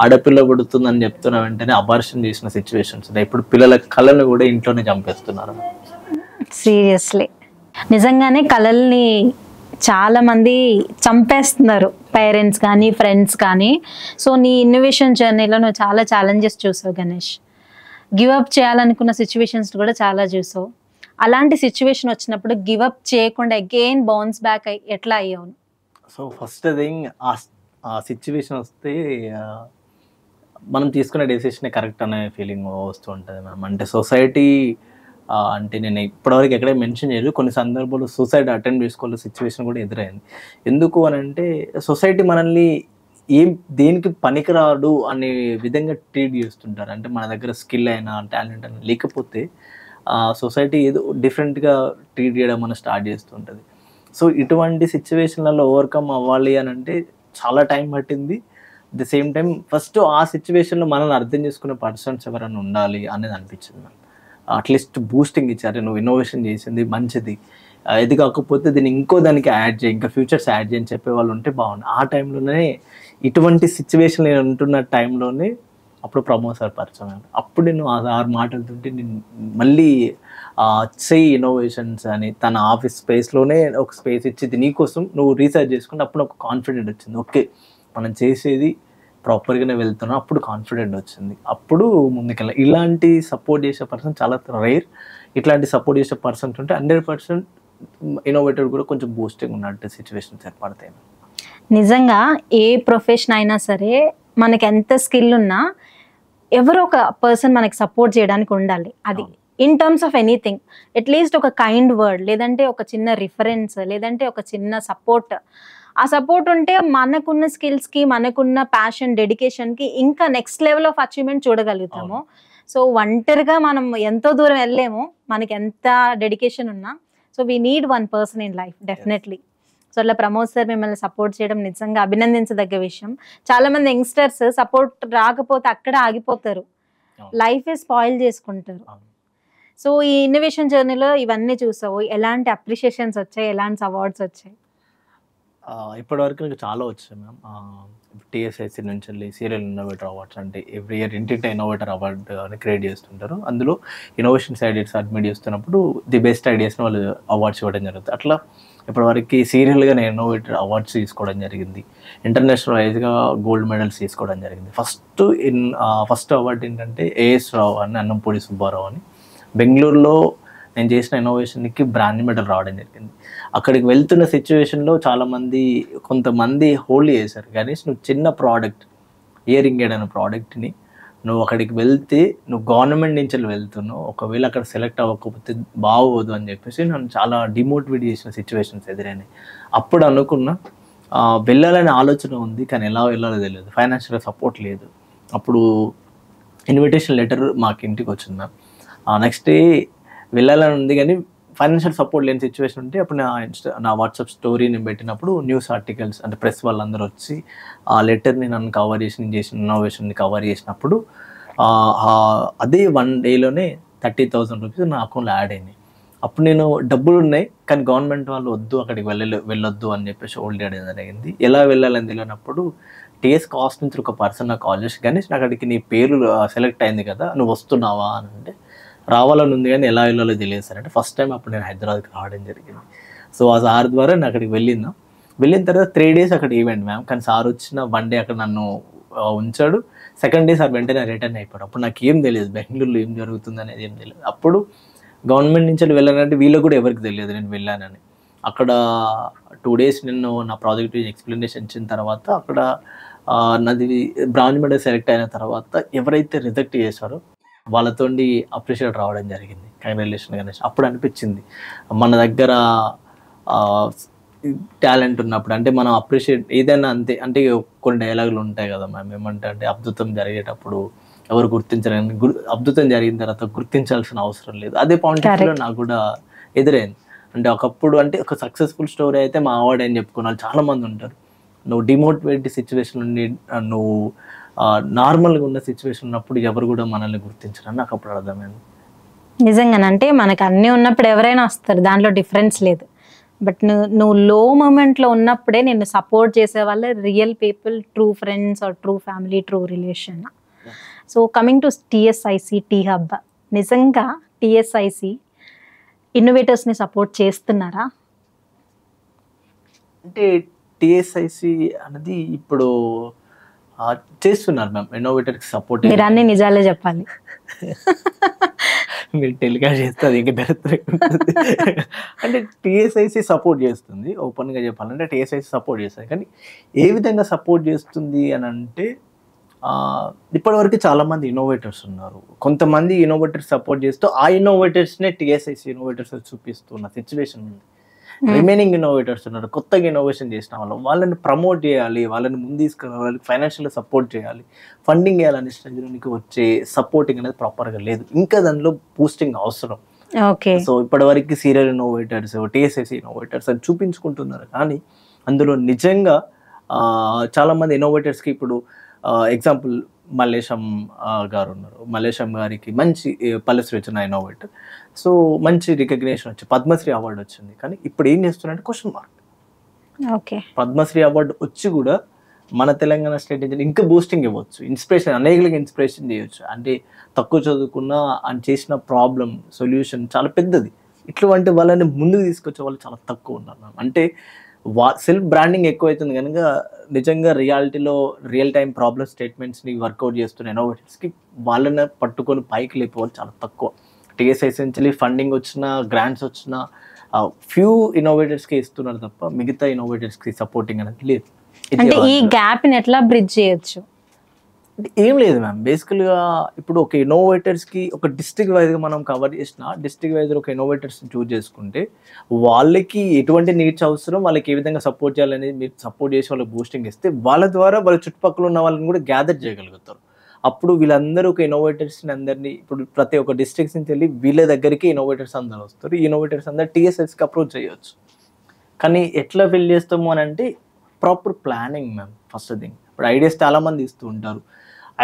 ఆడపిల్ల పుడుతుందని చెప్తున్న వెంటనే అబార్షన్ చేసిన సిచ్యువేషన్స్, ఇప్పుడు పిల్లల కళను కూడా ఇంట్లోనే చంపేస్తున్నారు. సీరియస్లీ నిజంగానే కళల్ని చాలా మంది చంపేస్తున్నారు, పేరెంట్స్ కానీ ఫ్రెండ్స్ కానీ. సో నీ ఇన్నోవేషన్ జర్నీలో నువ్వు చాలా ఛాలెంజెస్ చూసావు గణేష్, గివ్ అప్ చేయాలనుకున్న సిచ్యువేషన్స్ కూడా చాలా చూసావు. అలాంటి సిచ్యువేషన్ వచ్చినప్పుడు గివ్ అప్ చేయకుండా అగైన్ బౌన్స్ బ్యాక్ ఎట్లా అయ్యావు? సో ఫస్ట్ థింగ్ ఆ సిచ్యువేషన్ వస్తే మనం తీసుకునే డెసిషనే కరెక్ట్ అనే ఫీలింగ్ వస్తూ ఉంటుంది మ్యామ్. అంటే సొసైటీ అంటే నేను ఇప్పటివరకు ఎక్కడే మెన్షన్ చేయలేదు, కొన్ని సందర్భాల్లో సూసైడ్ అటెంప్ట్ చేసుకోవాల్సిన సిచ్యువేషన్ కూడా ఎదురైంది. ఎందుకు అని అంటే సొసైటీ మనల్ని దేనికి పనికిరాడు అనే విధంగా ట్రీట్ చేస్తుంటారు. అంటే మన దగ్గర స్కిల్ అయినా టాలెంట్ అయినా లేకపోతే సొసైటీ ఏదో డిఫరెంట్గా ట్రీట్ చేయడం మనం స్టార్ట్ చేస్తుంటుంది. సో ఇటువంటి సిచ్యువేషన్లలో ఓవర్కమ్ అవ్వాలి అని అంటే చాలా టైం పట్టింది. ది సేమ్ టైం ఫస్ట్ ఆ సిచ్యువేషన్లో మనల్ని అర్థం చేసుకునే పర్సన్స్ ఎవరైనా ఉండాలి అనేది అనిపించింది నాకు. అట్లీస్ట్ బూస్టింగ్ ఇచ్చారు, నువ్వు ఇన్నోవేషన్ చేసింది మంచిది, ఇది కాకపోతే దీన్ని ఇంకో దానికి యాడ్ చేయి, ఇంకా ఫ్యూచర్స్ యాడ్ చేయని చెప్పే వాళ్ళు ఉంటే బాగుంది. ఆ టైంలోనే ఇటువంటి సిచ్యువేషన్ నేను ఉంటున్న టైంలోనే అప్పుడు ప్రమోద్ సార్ పరిచయం అయ్యారు. అప్పుడు నేను 6 మాటలతోటి నేను మళ్ళీ చెయ్యి ఇన్నోవేషన్స్ అని తన ఆఫీస్ స్పేస్లోనే ఒక స్పేస్ ఇచ్చి నీకోసం నువ్వు రీసెర్చ్ చేసుకుంటే అప్పుడు ఒక కాన్ఫిడెంట్ వచ్చింది. ఓకే మనం చేసేది ప్రాపర్గానే వెళ్తున్నాం, అప్పుడు కాన్ఫిడెంట్ వచ్చింది, అప్పుడు ముందుకెళ్ళాలి. ఇలాంటి సపోర్ట్ చేసే పర్సన్ చాలా రేర్. ఇట్లాంటి సపోర్ట్ చేసే పర్సన్స్ ఉంటే 100% ఇన్నోవేటర్ కూడా కొంచెం బూస్టింగ్ ఉన్నట్టు సిచ్యువేషన్స్ ఏర్పడతాయి. నిజంగా ఏ ప్రొఫెషన్ అయినా సరే మనకి ఎంత స్కిల్ ఉన్నా ఎవరో ఒక పర్సన్ మనకి సపోర్ట్ చేయడానికి ఉండాలి. అది in terms of anything, at least ఒక కైండ్ వర్డ్, లేదంటే ఒక చిన్న రిఫరెన్స్, లేదంటే ఒక చిన్న సపోర్ట్. ఆ సపోర్ట్ ఉంటే మనకున్న స్కిల్స్కి, మనకున్న ప్యాషన్, డెడికేషన్కి ఇంకా నెక్స్ట్ లెవెల్ ఆఫ్ అచీవ్మెంట్ చూడగలుగుతాము. సో ఒంటరిగా మనం ఎంతో దూరం వెళ్ళలేము, మనకి ఎంత డెడికేషన్ ఉన్నా. So we need one person in life definitely. So అట్లా ప్రమోద్ సార్ మిమ్మల్ని సపోర్ట్ చేయడం నిజంగా అభినందించదగ్గ విషయం. చాలా మంది యంగ్స్టర్స్ సపోర్ట్ రాకపోతే అక్కడ ఆగిపోతారు, లైఫ్ స్పాయిల్ చేసుకుంటారు. సో ఈ ఇన్నోవేషన్ జర్నీలో ఇవన్నీ చూసావు, ఎలాంటి అప్రిషియేషన్స్ వచ్చాయి, ఎలాంటి అవార్డ్స్ వచ్చాయి? ఇప్పటివరకు నాకు చాలా వచ్చాయి మ్యామ్. టీఎస్ఐసి నుంచి వెళ్ళి సీరియల్ ఇన్నోవేటర్ అవార్డ్స్, అంటే ఎవ్రీ ఇయర్ ఇంటింటి ఇన్నోవేటర్ అవార్డు అని క్రియేట్ చేస్తుంటారు. అందులో ఇన్నోవేషన్స్ ఐడియాస్ అడ్మిట్ చేస్తున్నప్పుడు ది బెస్ట్ ఐడియాస్ని వాళ్ళు అవార్డ్స్ ఇవ్వడం జరుగుతుంది. అట్లా ఇప్పటివరకు సీరియల్గా నేను ఇన్నోవేటర్ అవార్డ్స్ తీసుకోవడం జరిగింది. ఇంటర్నేషనల్ వైజ్గా గోల్డ్ మెడల్స్ తీసుకోవడం జరిగింది. ఫస్ట్ అవార్డు ఏంటంటే ఏఎస్ రావు అని, అన్నంపూడి సుబ్బారావు అని, బెంగళూరులో నేను చేసిన ఇన్నోవేషన్కి బ్రాంజ్ మెడల్ రావడం జరిగింది. అక్కడికి వెళ్తున్న సిచ్యువేషన్లో కొంతమంది హోల్డ్ చేశారు, గణేష్ నువ్వు చిన్న ప్రోడక్ట్, ఇయర్ రింగ్ అనే ప్రోడక్ట్ని నువ్వు అక్కడికి వెళ్తే నువ్వు గవర్నమెంట్ నుంచి వెళ్తున్నావు, ఒకవేళ అక్కడ సెలెక్ట్ అవ్వకపోతే బాగోదు అని చెప్పేసి నన్ను చాలా డిమోటివేట్ చేసిన సిచ్యువేషన్స్ ఎదురైనాయి. అప్పుడు అనుకున్నా వెళ్ళాలనే ఆలోచన ఉంది, కానీ ఎలా వెళ్ళాలో తెలియదు, ఫైనాన్షియల్ సపోర్ట్ లేదు. అప్పుడు ఇన్విటేషన్ లెటర్ మాకు ఇంటికి వచ్చింది. నెక్స్ట్ డే వెళ్ళాలని ఉంది కానీ ఫైనాన్షియల్ సపోర్ట్ లేని సిచ్యువేషన్ ఉంటే అప్పుడు నా వాట్సాప్ స్టోరీ నేను పెట్టినప్పుడు న్యూస్ ఆర్టికల్స్ అంటే ప్రెస్ వాళ్ళందరూ వచ్చి ఆ లెటర్ని నన్ను కవర్ చేసి నేను చేసిన ఇన్నోవేషన్ని కవర్ చేసినప్పుడు అదే 1 డేలోనే 30,000 రూపీస్ నా అకౌంట్లో యాడ్ అయినాయి. అప్పుడు నేను డబ్బులు ఉన్నాయి కానీ గవర్నమెంట్ వాళ్ళు వద్దు అక్కడికి వెళ్ళొద్దు అని చెప్పేసి హోల్డ్ చేయడం జరిగింది. ఎలా వెళ్ళాలని తెలియనప్పుడు టీఎస్ కాస్ట్ నుంచి ఒక పర్సన్ నాకు కాల్ చేసి, గణేష్ అక్కడికి నీ పేరు సెలెక్ట్ అయింది కదా, నువ్వు వస్తున్నావా అని అంటే రావాలని ఉంది కానీ ఎలా వెళ్ళాలో తెలియదు సార్ అంటే ఫస్ట్ టైం అప్పుడు నేను హైదరాబాద్కి రావడం జరిగింది. సో ఆ సార్ ద్వారా నేను అక్కడికి వెళ్ళిన తర్వాత 3 days అక్కడ ఈవెంట్ మ్యామ్. కానీ సార్ వచ్చిన 1 day అక్కడ నన్ను ఉంచాడు. సెకండ్ డే సార్ వెంటనే రిటర్న్ అయిపోయాడు. అప్పుడు నాకు ఏం తెలియదు బెంగళూరులో ఏం జరుగుతుంది అనేది ఏం తెలియదు. అప్పుడు గవర్నమెంట్ నుంచి వెళ్ళానంటే వీళ్ళకి కూడా ఎవరికి తెలియదు నేను వెళ్ళానని. అక్కడ 2 days నేను నా ప్రాజెక్ట్ ఎక్స్ప్లెనేషన్ ఇచ్చిన తర్వాత అక్కడ నాది బ్రాంజ్ మెడల్ సెలెక్ట్ అయిన తర్వాత ఎవరైతే రిజెక్ట్ చేశారో వాళ్ళతో అప్రిషియేట్ రావడం జరిగింది. కంగ్రాచులేషన్ గణేష్. అప్పుడు అనిపించింది మన దగ్గర టాలెంట్ ఉన్నప్పుడు అంటే మనం అప్రిషియేట్ ఏదైనా అంతే అంటే కొన్ని డైలాగులు ఉంటాయి కదా మ్యామ్. ఏమంటే అంటే అద్భుతం జరిగేటప్పుడు ఎవరు గుర్తించలేని అద్భుతం జరిగిన తర్వాత గుర్తించాల్సిన అవసరం లేదు. అదే పాయింట్ ఆఫ్ వ్యూలో నాకు కూడా ఎదురైంది. అంటే ఒకప్పుడు అంటే ఒక సక్సెస్ఫుల్ స్టోరీ అయితే మా అవార్డు అని చెప్పుకున్నారు చాలా మంది ఉంటారు. నువ్వు డిమోటివేట్ సిచ్యువేషన్ నుండి నువ్వు నార్మల్గా ఉన్న సిచ్యువేషన్ ఉన్నప్పుడు ఎవరు కూడా మనల్ని గుర్తించరని నాకు అప్పుడు అర్థమైంది. నిజంగానంటే మనకు అన్నీ ఉన్నప్పుడు ఎవరైనా వస్తారు, దాంట్లో డిఫరెన్స్ లేదు. బట్ నువ్వు లో మూమెంట్లో ఉన్నప్పుడే నిన్ను సపోర్ట్ చేసే వాళ్ళే real people, true friends are true family, true relation. So coming to TSIC T Hub, నిజంగా టీఎస్ఐసి ఇన్నోవేటర్స్ని సపోర్ట్ చేస్తున్నారా? అంటే టీఎస్ఐసి అనేది ఇప్పుడు చేస్తున్నారు మ్యామ్ ఇన్నోవేటర్కి సపోర్ట్. మీరు అన్ని నిజాలే చెప్పాలి. మీరు టెలికాస్ట్ చేస్తే అది ఇంకా అంటే టీఎస్ఐసి సపోర్ట్ చేస్తుంది. ఓపెన్గా చెప్పాలంటే టీఎస్ఐసి సపోర్ట్ చేస్తుంది. కానీ ఏ విధంగా సపోర్ట్ చేస్తుంది అని అంటే ఇప్పటివరకు చాలామంది ఇన్నోవేటర్స్ ఉన్నారు. కొంతమంది ఇన్నోవేటర్స్ సపోర్ట్ చేస్తూ ఆ ఇన్నోవేటర్స్నే టీఎస్ఐసి ఇన్నోవేటర్స్ చూపిస్తున్న సిచ్యువేషన్ ఉంది. రిమైనింగ్ ఇన్నోవేటర్స్ ఉన్నారు, కొత్తగా ఇన్నోవేషన్ చేసిన వాళ్ళని ప్రమోట్ చేయాలి, వాళ్ళని ముందు తీసుకురావాలి, వాళ్ళకి ఫైనాన్షియల్గా సపోర్ట్ చేయాలి, ఫండింగ్ చేయాలని స్టేజ్లోనికి వచ్చే సపోర్టింగ్ అనేది ప్రాపర్గా లేదు. ఇంకా దానిలో బూస్టింగ్ అవసరం. ఓకే. సో ఇప్పటివరకు సీరియల్ ఇన్నోవేటర్స్, టీఎస్ఐసి ఇన్నోవేటర్స్ అని చూపించుకుంటున్నారు. కానీ అందులో నిజంగా చాలామంది ఇన్నోవేటర్స్కి ఇప్పుడు ఎగ్జాంపుల్ మల్లేశం గారు ఉన్నారు. మల్లేశం గారికి మంచి పల్లెశ్రీ వచ్చిన ఇన్నోవేటర్. సో మంచి రికగ్నేషన్ వచ్చి పద్మశ్రీ అవార్డు వచ్చింది. కానీ ఇప్పుడు ఏం చేస్తున్నారంటే question mark. Okay. Padmashri award వచ్చి కూడా మన తెలంగాణ స్టేట్ నుంచి ఇంకా బూస్టింగ్ ఇవ్వచ్చు, ఇన్స్పిరేషన్ అనేకలకి ఇన్స్పిరేషన్ చేయొచ్చు. అంటే తక్కువ చదువుకున్న అని చేసిన ప్రాబ్లం సొల్యూషన్ చాలా పెద్దది. ఇటువంటి వాళ్ళని ముందుకు తీసుకొచ్చే వాళ్ళు చాలా తక్కువ ఉన్నారు. అంటే సెల్ఫ్ బ్రాండింగ్ ఎక్కువైతుంది కనుక నిజంగా రియాలిటీలో రియల్ టైం ప్రాబ్లమ్ స్టేట్మెంట్స్ని వర్కౌట్ చేస్తున్న ఇన్నోవేటర్స్కి వాళ్ళని పట్టుకొని పైకి లేకపోవాలి చాలా తక్కువ. టీఎస్ఐసి నుంచి ఫండింగ్ వచ్చిన, గ్రాంట్స్ వచ్చిన ఫ్యూ ఇన్నోవేటర్స్కి ఇస్తున్నారు తప్ప మిగతా ఇన్నోవేటర్స్కి సపోర్టింగ్ అనేది లేదు. అంటే ఈ గ్యాప్ని ఎట్లా బ్రిడ్జ్ చేయొచ్చు? ఏం లేదు మ్యామ్. బేసికల్గా ఇప్పుడు ఒక ఇన్నోవేటర్స్కి ఒక డిస్ట్రిక్ట్ వైజ్గా మనం కవర్ చేసిన డిస్ట్రిక్ట్ వైజ్ ఒక ఇన్నోవేటర్స్ని చూస్ చేసుకుంటే వాళ్ళకి ఎటువంటి నీడ్స్ అవసరం, వాళ్ళకి ఏ విధంగా సపోర్ట్ చేయాలనేది మీరు సపోర్ట్ చేసి వాళ్ళకి బూస్టింగ్ ఇస్తే వాళ్ళ ద్వారా వాళ్ళ చుట్టుపక్కల ఉన్న వాళ్ళని కూడా గ్యాదర్ చేయగలుగుతారు. అప్పుడు వీళ్ళందరూ ఒక ఇన్నోవేటర్స్ని అందరినీ ఇప్పుడు ప్రతి ఒక్క డిస్ట్రిక్ట్స్ నుంచి వెళ్ళి వీళ్ళ దగ్గరికి ఇన్నోవేటర్స్ అందరూ వస్తారు. ఈ ఇన్నోవేటర్స్ అందరూ టీఎస్ఐసికి అప్రోచ్ చేయవచ్చు. కానీ ఎట్లా ఫిల్ చేస్తాము అని అంటే proper planning ma'am. First thing ఇప్పుడు ఐడియాస్ చాలామంది ఇస్తూ ఉంటారు.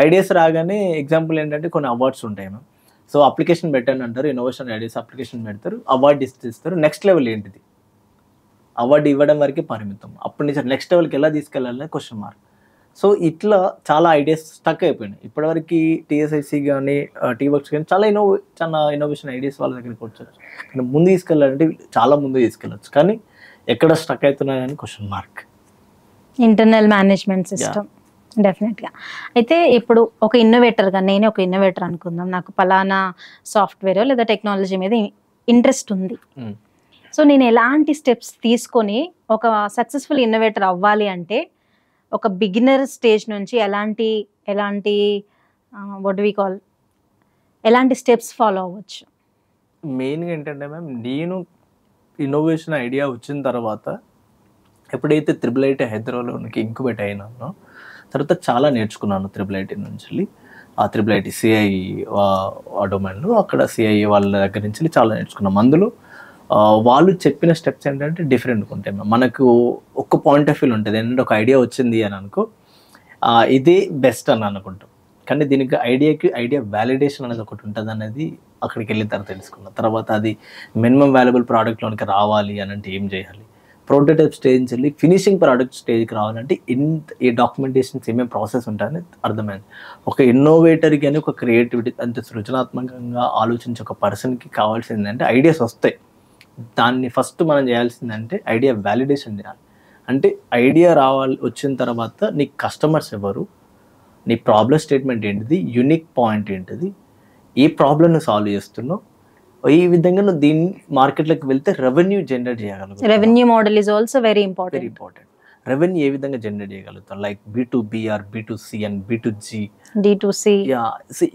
ఐడియాస్ రాగానే ఎగ్జాంపుల్ ఏంటంటే కొన్ని అవార్డ్స్ ఉంటాయి మ్యామ్. సో అప్లికేషన్ పెట్టండి అంటారు, ఇన్నోవేషన్ ఐడియాస్ అప్లికేషన్ పెడతారు, అవార్డు ఇస్తారు. నెక్స్ట్ లెవెల్ ఏంటిది? అవార్డు ఇవ్వడం వరకే పరిమితం. అప్పటి నుంచి నెక్స్ట్ లెవెల్కి ఎలా తీసుకెళ్ళాలనే క్వశ్చన్ మార్క్. సో ఇట్లా చాలా ఐడియాస్ స్టక్ అయిపోయినాయి. ఇప్పటివరకు టీఎస్ఐసి కానీ టీవర్క్స్ కానీ చాలా ఇన్నోవేషన్ ఐడియాస్ వాళ్ళ దగ్గరికి వచ్చారు. కానీ ముందు తీసుకెళ్ళాలంటే చాలా ముందు తీసుకెళ్ళచ్చు. కానీ ఎక్కడ స్టక్ అవుతున్నాయని question mark. Internal management system డెఫినెట్గా. అయితే ఇప్పుడు ఒక ఇన్నోవేటర్గా నేనే ఒక ఇన్నోవేటర్ అనుకుందాం, నాకు పలానా సాఫ్ట్వేర్ లేదా టెక్నాలజీ మీద ఇంట్రెస్ట్ ఉంది. సో నేను ఎలాంటి స్టెప్స్ తీసుకొని ఒక సక్సెస్ఫుల్ ఇన్నోవేటర్ అవ్వాలి అంటే ఒక బిగినర్ స్టేజ్ నుంచి ఎలాంటి వాట్ వి కాల్ ఎలాంటి స్టెప్స్ ఫాలో అవ్వచ్చు? మెయిన్గా ఏంటంటే మ్యామ్, నేను ఇన్నోవేషన్ ఐడియా వచ్చిన తర్వాత ఎప్పుడైతే IIIT హైదరాబాద్లోనికి ఇంక్యుబేట్ అయినానో తర్వాత చాలా నేర్చుకున్నాను IIIT నుంచి. ఆ IIIT సిఐ డొమైన్లో అక్కడ సిఐ వాళ్ళ దగ్గర నుంచి చాలా నేర్చుకున్నాం. అందులో వాళ్ళు చెప్పిన స్టెప్స్ ఏంటంటే డిఫరెంట్గా ఉంటాయి. మనకు ఒక్క పాయింట్ ఆఫ్ వ్యూ ఉంటుంది. ఏంటంటే ఒక ఐడియా వచ్చింది అని అనుకో, ఇదే బెస్ట్ అని అనుకుంటాం. కానీ దీనికి ఐడియా వ్యాలిడేషన్ అనేది ఒకటి ఉంటుంది అనేది అక్కడికి వెళ్ళిన తర్వాత తెలుసుకున్నాం. తర్వాత అది మినిమం వాల్యుబుల్ ప్రోడక్ట్లోనికి రావాలి అని అంటే ఏం చేయాలి, ప్రోటోటైప్ స్టేజ్ నుంచి వెళ్ళి ఫినిషింగ్ ప్రోడక్ట్ స్టేజ్కి రావాలంటే ఈ డాక్యుమెంటేషన్స్ ఏమేమి ప్రాసెస్ ఉంటాయని అర్థమైంది. ఒక ఇన్నోవేటర్కి అని ఒక క్రియేటివిటీ అంటే సృజనాత్మకంగా ఆలోచించే ఒక పర్సన్కి కావాల్సిందంటే ఐడియాస్ వస్తాయి. దాన్ని ఫస్ట్ మనం చేయాల్సిందంటే ఐడియా వ్యాలిడేషన్ చేయాలి. అంటే ఐడియా వచ్చిన తర్వాత నీ కస్టమర్స్ ఎవరు, నీ ప్రాబ్లమ్ స్టేట్మెంట్ ఏంటిది, యూనిక్ పాయింట్ ఏంటిది, ఏ ప్రాబ్లమ్ని సాల్వ్ చేస్తున్నావు, ఈ విధంగా నువ్వు దీన్ని మార్కెట్లోకి వెళ్తే రెవెన్యూ జనరేట్ చేయగలుగుతావు. Revenue model is also very important. Revenue ఏ విధంగా జనరేట్ చేయగలుగుతాం, like B2B are B2C and B2G, D2C.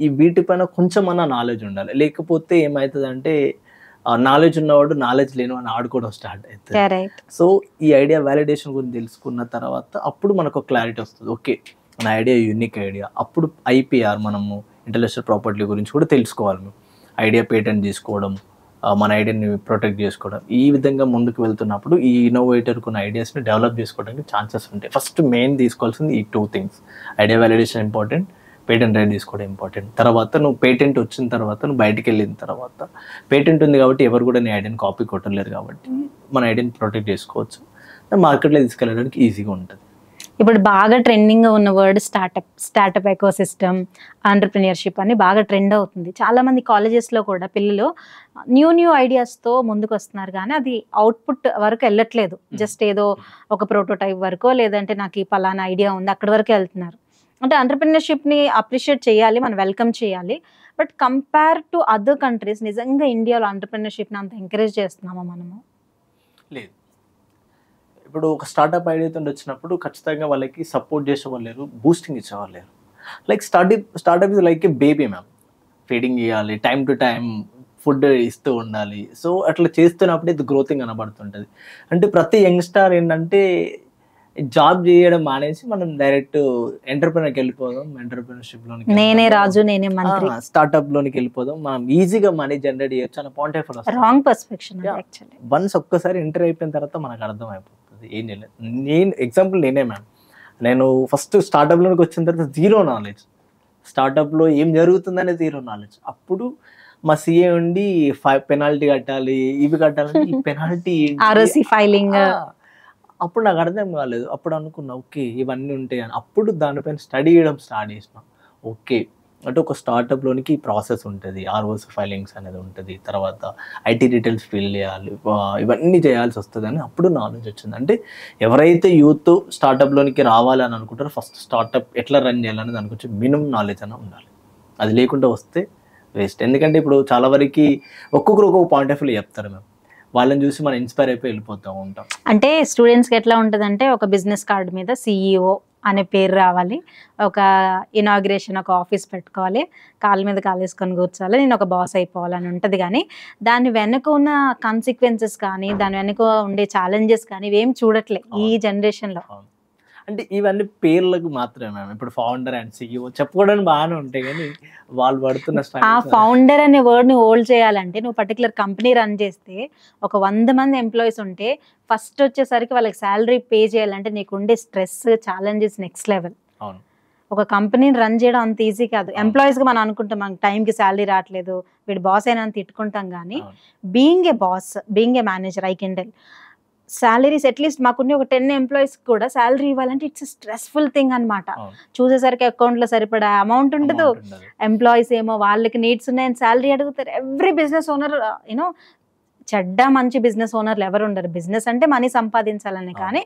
ఈ వీటి పైన కొంచెం అన్న నాలెడ్జ్ ఉండాలి. లేకపోతే ఏమవుతుందంటే నాలెడ్జ్ ఉన్నవాడు నాలెడ్జ్ లేని వాడిని ఆడుకోవడం స్టార్ట్ అవుతుంది. సో ఈ ఐడియా వ్యాలిడేషన్ గురించి తెలుసుకున్న తర్వాత అప్పుడు మనకు క్లారిటీ వస్తుంది. ఓకే, మన ఐడియా యూనిక్ ఐడియా. అప్పుడు IPR, మనము ఇంటెలెక్చువల్ ప్రాపర్టీ గురించి కూడా తెలుసుకోవాలి. మేము ఐడియా పేటెంట్ తీసుకోవడం, మన ఐడియాని ప్రొటెక్ట్ చేసుకోవడం, ఈ విధంగా ముందుకు వెళ్తున్నప్పుడు ఈ ఇన్నోవేటర్కి ఉన్న ఐడియాస్ని డెవలప్ చేసుకోవడానికి ఛాన్సెస్ ఉంటాయి. ఫస్ట్ మెయిన్ తీసుకోవాల్సింది ఈ 2 things. Idea validation important, patent right తీసుకోవడం ఇంపార్టెంట్. తర్వాత నువ్వు పేటెంట్ వచ్చిన తర్వాత నువ్వు బయటికి వెళ్ళిన తర్వాత పేటెంట్ ఉంది కాబట్టి ఎవరు కూడా నీ ఐడియాని కాపీ కొట్టలేరు కాబట్టి మన ఐడియాని ప్రొటెక్ట్ చేసుకోవచ్చు. మార్కెట్లో తీసుకెళ్ళడానికి ఈజీగా ఉంటుంది. ఇప్పుడు బాగా ట్రెండింగ్గా ఉన్న వర్డ్ స్టార్టప్ ఎకోసిస్టమ్, ఆంటర్ప్రినర్షిప్ అని బాగా ట్రెండ్ అవుతుంది. చాలామంది కాలేజెస్లో కూడా పిల్లలు న్యూ ఐడియాస్తో ముందుకు వస్తున్నారు, కానీ అది అవుట్పుట్ వరకు వెళ్ళట్లేదు. జస్ట్ ఏదో ఒక ప్రోటోటైప్ వరకు, లేదంటే నాకు ఈ పలానా ఐడియా ఉంది అక్కడి వరకు వెళ్తున్నారు. అంటే ఆంటర్ప్రినర్షిప్ని అప్రిషియేట్ చేయాలి, మనం వెల్కమ్ చేయాలి. But compare to other countries నిజంగా ఇండియాలో ఆంటర్ప్రినర్షిప్ని అంత ఎంకరేజ్ చేస్తున్నామా మనము? లేదు. ఇప్పుడు ఒక స్టార్టప్ ఐడియాతో వచ్చినప్పుడు ఖచ్చితంగా వాళ్ళకి సపోర్ట్ చేసేవాళ్ళు లేరు, బూస్టింగ్ ఇచ్చేవాళ్ళు లేరు. Like startup is like A baby ma'am. Feeding ఇవ్వాలి, టైం టు టైం ఫుడ్ ఇస్తూ ఉండాలి. సో అట్లా చేస్తున్నప్పుడు ఇది గ్రోతింగ్ కనబడుతుంటుంది. అంటే ప్రతి యంగ్స్టార్ ఏంటంటే జాబ్ చేయడం మానేసి మనం డైరెక్ట్ ఎంటర్ప్రెనర్కి వెళ్ళిపోదాం, ఎంటర్ప్రెనర్షిప్లోకి, నేనే రాజు నేనే మంత్రి, స్టార్టప్లోనికి వెళ్ళిపోదాం, మనం ఈజీగా మనీ జనరేట్ చేయొచ్చు అన్న point of view. Wrong perception. Once ఒక్కసారి ఎంటర్ అయిపోయిన తర్వాత మనకు అర్థం అయిపోతుంది ఏం చేయలేదు. ఎగ్జాంపుల్ నేనే మ్యామ్. నేను ఫస్ట్ స్టార్టప్లోకి వచ్చిన తర్వాత జీరో నాలెడ్జ్, స్టార్టప్లో ఏం జరుగుతుందనే జీరో నాలెడ్జ్. అప్పుడు మా CA ఉండి పెనాల్టీ కట్టాలి, ఇవి కట్టాలని, ఈ పెనాల్టీ ఫైలింగ్, అప్పుడు నాకు అర్థం కాలేదు. అప్పుడు అనుకున్నా ఓకే ఇవన్నీ ఉంటాయి అని. అప్పుడు దానిపైన స్టడీ చేయడం స్టార్ట్ చేసిన. ఓకే అంటే ఒక స్టార్టప్లోనికి ప్రాసెస్ ఉంటుంది, ROC ఫైలింగ్స్ అనేది ఉంటుంది, తర్వాత IT డీటెయిల్స్ ఫిల్ చేయాలి, ఇవన్నీ చేయాల్సి వస్తుంది అని అప్పుడు నాలెడ్జ్ వచ్చింది. అంటే ఎవరైతే యూత్ స్టార్టప్లోనికి రావాలని అనుకుంటారో ఫస్ట్ స్టార్టప్ ఎట్లా రన్ చేయాలని దానికి వచ్చి మినిమం నాలెడ్జ్ అన్న ఉండాలి. అది లేకుండా వస్తే వేస్ట్. ఎందుకంటే ఇప్పుడు చాలా వరకు ఒక్కొక్కరు ఒక్కొక్క పాయింట్ ఆఫ్ వ్యూ చెప్తారు మ్యామ్. వాళ్ళని చూసి మనం ఇన్స్పైర్ అయిపోయి వెళ్ళిపోతూ ఉంటాం. అంటే స్టూడెంట్స్కి ఎట్లా ఉంటుందంటే ఒక బిజినెస్ కార్డు మీద CEO అనే పేరు రావాలి, ఒక ఇనాగ్రేషన్ ఒక ఆఫీస్ పెట్టుకోవాలి, కాళ్ళ మీద కాలు వేసుకొని కూర్చోవాలి, నేను ఒక బాస్ అయిపోవాలని ఉంటుంది. కానీ దాని వెనుక ఉన్న కాన్సిక్వెన్సెస్ కానీ దాని వెనుక ఉండే ఛాలెంజెస్ కానీ ఇవేం చూడట్లే ఈ జనరేషన్లో. అంటే ఇవన్నీ పేర్లకు మాత్రమే మ్యామ్. ఇప్పుడు ఫౌండర్ అండ్ CEO చెప్పుకోవడానికి బాగానే ఉంటాయి, కానీ వాళ్ళు పడుతున్న ఆ ఫౌండర్ అనే వర్డ్ని హోల్డ్ చేయాలంటే నువ్వు పర్టికులర్ కంపెనీ రన్ చేస్తే ఒక 100 మంది ఎంప్లాయీస్ ఉంటే ఫస్ట్ వచ్చేసరికి వాళ్ళకి శాలరీ పే చేయాలంటే నీకు ఉండే స్ట్రెస్, ఛాలెంజెస్ నెక్స్ట్ లెవెల్. ఒక కంపెనీని రన్ చేయడం అంత ఈజీ కాదు. ఎంప్లాయీస్గా మనం అనుకుంటాం మనకు టైంకి శాలరీ రావట్లేదు, వీడు బాస్ అయినా అని తిట్టుకుంటాం. కానీ being a boss, being a manager, I can tell salaries at least మాకున్న ఒక 10 ఎంప్లాయీస్ కూడా శాలరీ ఇవ్వాలంటే ఇట్స్ స్ట్రెస్ఫుల్ థింగ్ అనమాట. చూసేసరికి అకౌంట్లో సరిపడా అమౌంట్ ఉండదు, ఎంప్లాయీస్ ఏమో వాళ్ళకి నీడ్స్ ఉన్నాయని శాలరీ అడుగుతారు. ఎవ్రీ బిజినెస్ ఓనర్ యూనో చెడ్డ మంచి బిజినెస్ ఓనర్లు ఎవరు ఉండరు. బిజినెస్ అంటే మనీ సంపాదించాలని, కానీ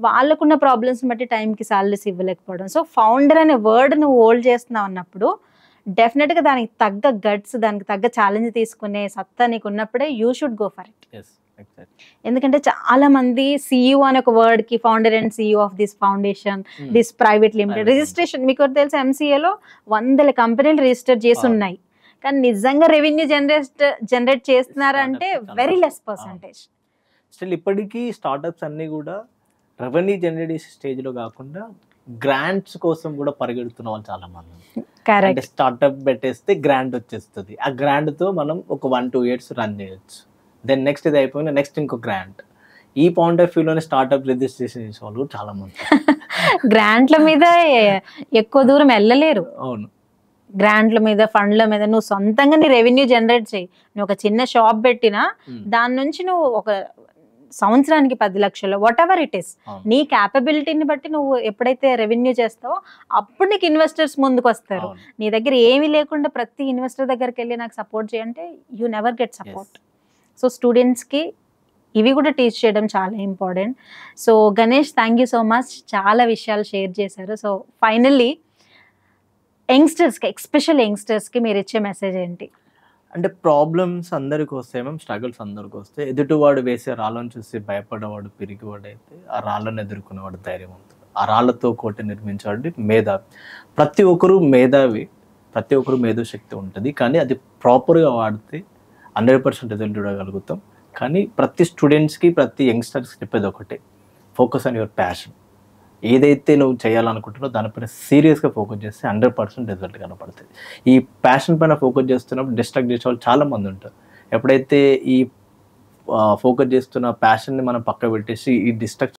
వాళ్ళకున్న ప్రాబ్లమ్స్ బట్టి టైంకి శాలరీస్ ఇవ్వలేకపోవడం. సో ఫౌండర్ అనే వర్డ్ నువ్వు హోల్డ్ చేస్తున్నావు అన్నప్పుడు డెఫినెట్గా దానికి తగ్గ గట్స్, దానికి తగ్గ ఛాలెంజ్ తీసుకునే సత్తా నీకు ఉన్నప్పుడే you should go for it. ఎందుకంటే చాలా మంది CEO అనే ఒక వర్డ్ కి founder and CEO of this foundation, this private limited registration, మీకు తెలుసు MCAలో 100 కంపెనీలు రిజిస్టర్ చేసి ఉన్నాయి, కానీ నిజంగా రెవెన్యూ జనరేట్ చేస్తున్నారంటే వెరీ లెస్ పర్సంటేజ్. స్టిల్ ఇప్పటికీ స్టార్టప్స్ అన్ని కూడా రెవెన్యూ జనరేట్ చేసే స్టేజ్లో కాకుండా గ్రాంట్స్ కోసం కూడా పరిగెడుతున్న వాళ్ళు చాలా మంది. అంటే స్టార్టప్ పెట్టేస్తే గ్రాంట్ వచ్చేస్తుంది, ఆ గ్రాంట్తో మనం ఒక 1-2 years రన్ చేయొచ్చు, దెన్ నెక్స్ట్ ఇది అయిపోయినా నెక్స్ట్ ఇంకో గ్రాంట్. ఈ పాయింట్ ఆఫ్ వ్యూలోనే స్టార్టప్ రిజిస్ట్రేషన్ చేసే వాళ్ళు కూడా చాలా మంది. గ్రాంట్ల మీద ఎక్కువ దూరం వెళ్ళలేరు. అవును, గ్రాంట్ల మీద, ఫండ్ల మీద నువ్వు సొంతంగా నీ రెవెన్యూ జనరేట్ చేయి. నువ్వు ఒక చిన్న షాప్ పెట్టినా దాని నుంచి నువ్వు ఒక సంవత్సరానికి 10 లక్షలు వాట్ ఎవర్ ఇట్ ఇస్, అవును. నీ క్యాపబిలిటీని బట్టి నువ్వు ఎప్పుడైతే రెవెన్యూ చేస్తావో అప్పుడు నీకు ఇన్వెస్టర్స్ ముందుకు వస్తారు. అవును. నీ దగ్గర ఏమీ లేకుండా ప్రతి ఇన్వెస్టర్ దగ్గరికి వెళ్ళి నాకు సపోర్ట్ చేయంటే you never get support. So స్టూడెంట్స్కి ఇవి కూడా టీచ్ చేయడం చాలా important. So Ganesh, thank you so much, చాలా విషయాలు షేర్ చేశారు. సో ఫైనల్లీ యంగ్స్టర్స్కి, ఎస్పెషల్ యంగ్స్టర్స్కి మీరు ఇచ్చే మెసేజ్ ఏంటి? అంటే ప్రాబ్లమ్స్ అందరికి వస్తాయి మ్యామ్, స్ట్రగుల్స్ అందరికి వస్తాయి. ఎదుటివాడు వేసే రాళ్ళను చూసి భయపడేవాడు పిరిగివాడు అయితే ఆ రాళ్ళను ఎదుర్కొనేవాడు ధైర్యవంతుడు. ఆ రాళ్ళతో కోట నిర్మించేవాడు మేధావి. ప్రతి ఒక్కరు మేధావి, ప్రతి ఒక్కరు మేధోశక్తి ఉంటుంది, కానీ అది ప్రాపర్గా వాడితే 100% రిజల్ట్ చూడగలుగుతాం. కానీ ప్రతి స్టూడెంట్స్కి, ప్రతి యంగ్స్టర్స్కి చెప్పేది ఒకటే, ఫోకస్ ఆన్ యువర్ ప్యాషన్. ఏదైతే నువ్వు చేయాలనుకుంటున్నావు దానిపైన సీరియస్గా ఫోకస్ చేస్తే 100% రిజల్ట్ కనపడుతుంది. ఈ ప్యాషన్ పైన ఫోకస్ చేస్తున్నప్పుడు డిస్ట్రాక్ట్ చేసే వాళ్ళు చాలామంది ఉంటారు. ఎప్పుడైతే ఈ ఫోకస్ చేస్తున్న ప్యాషన్ని మనం పక్క పెట్టేసి ఈ డిస్ట్రాక్ట్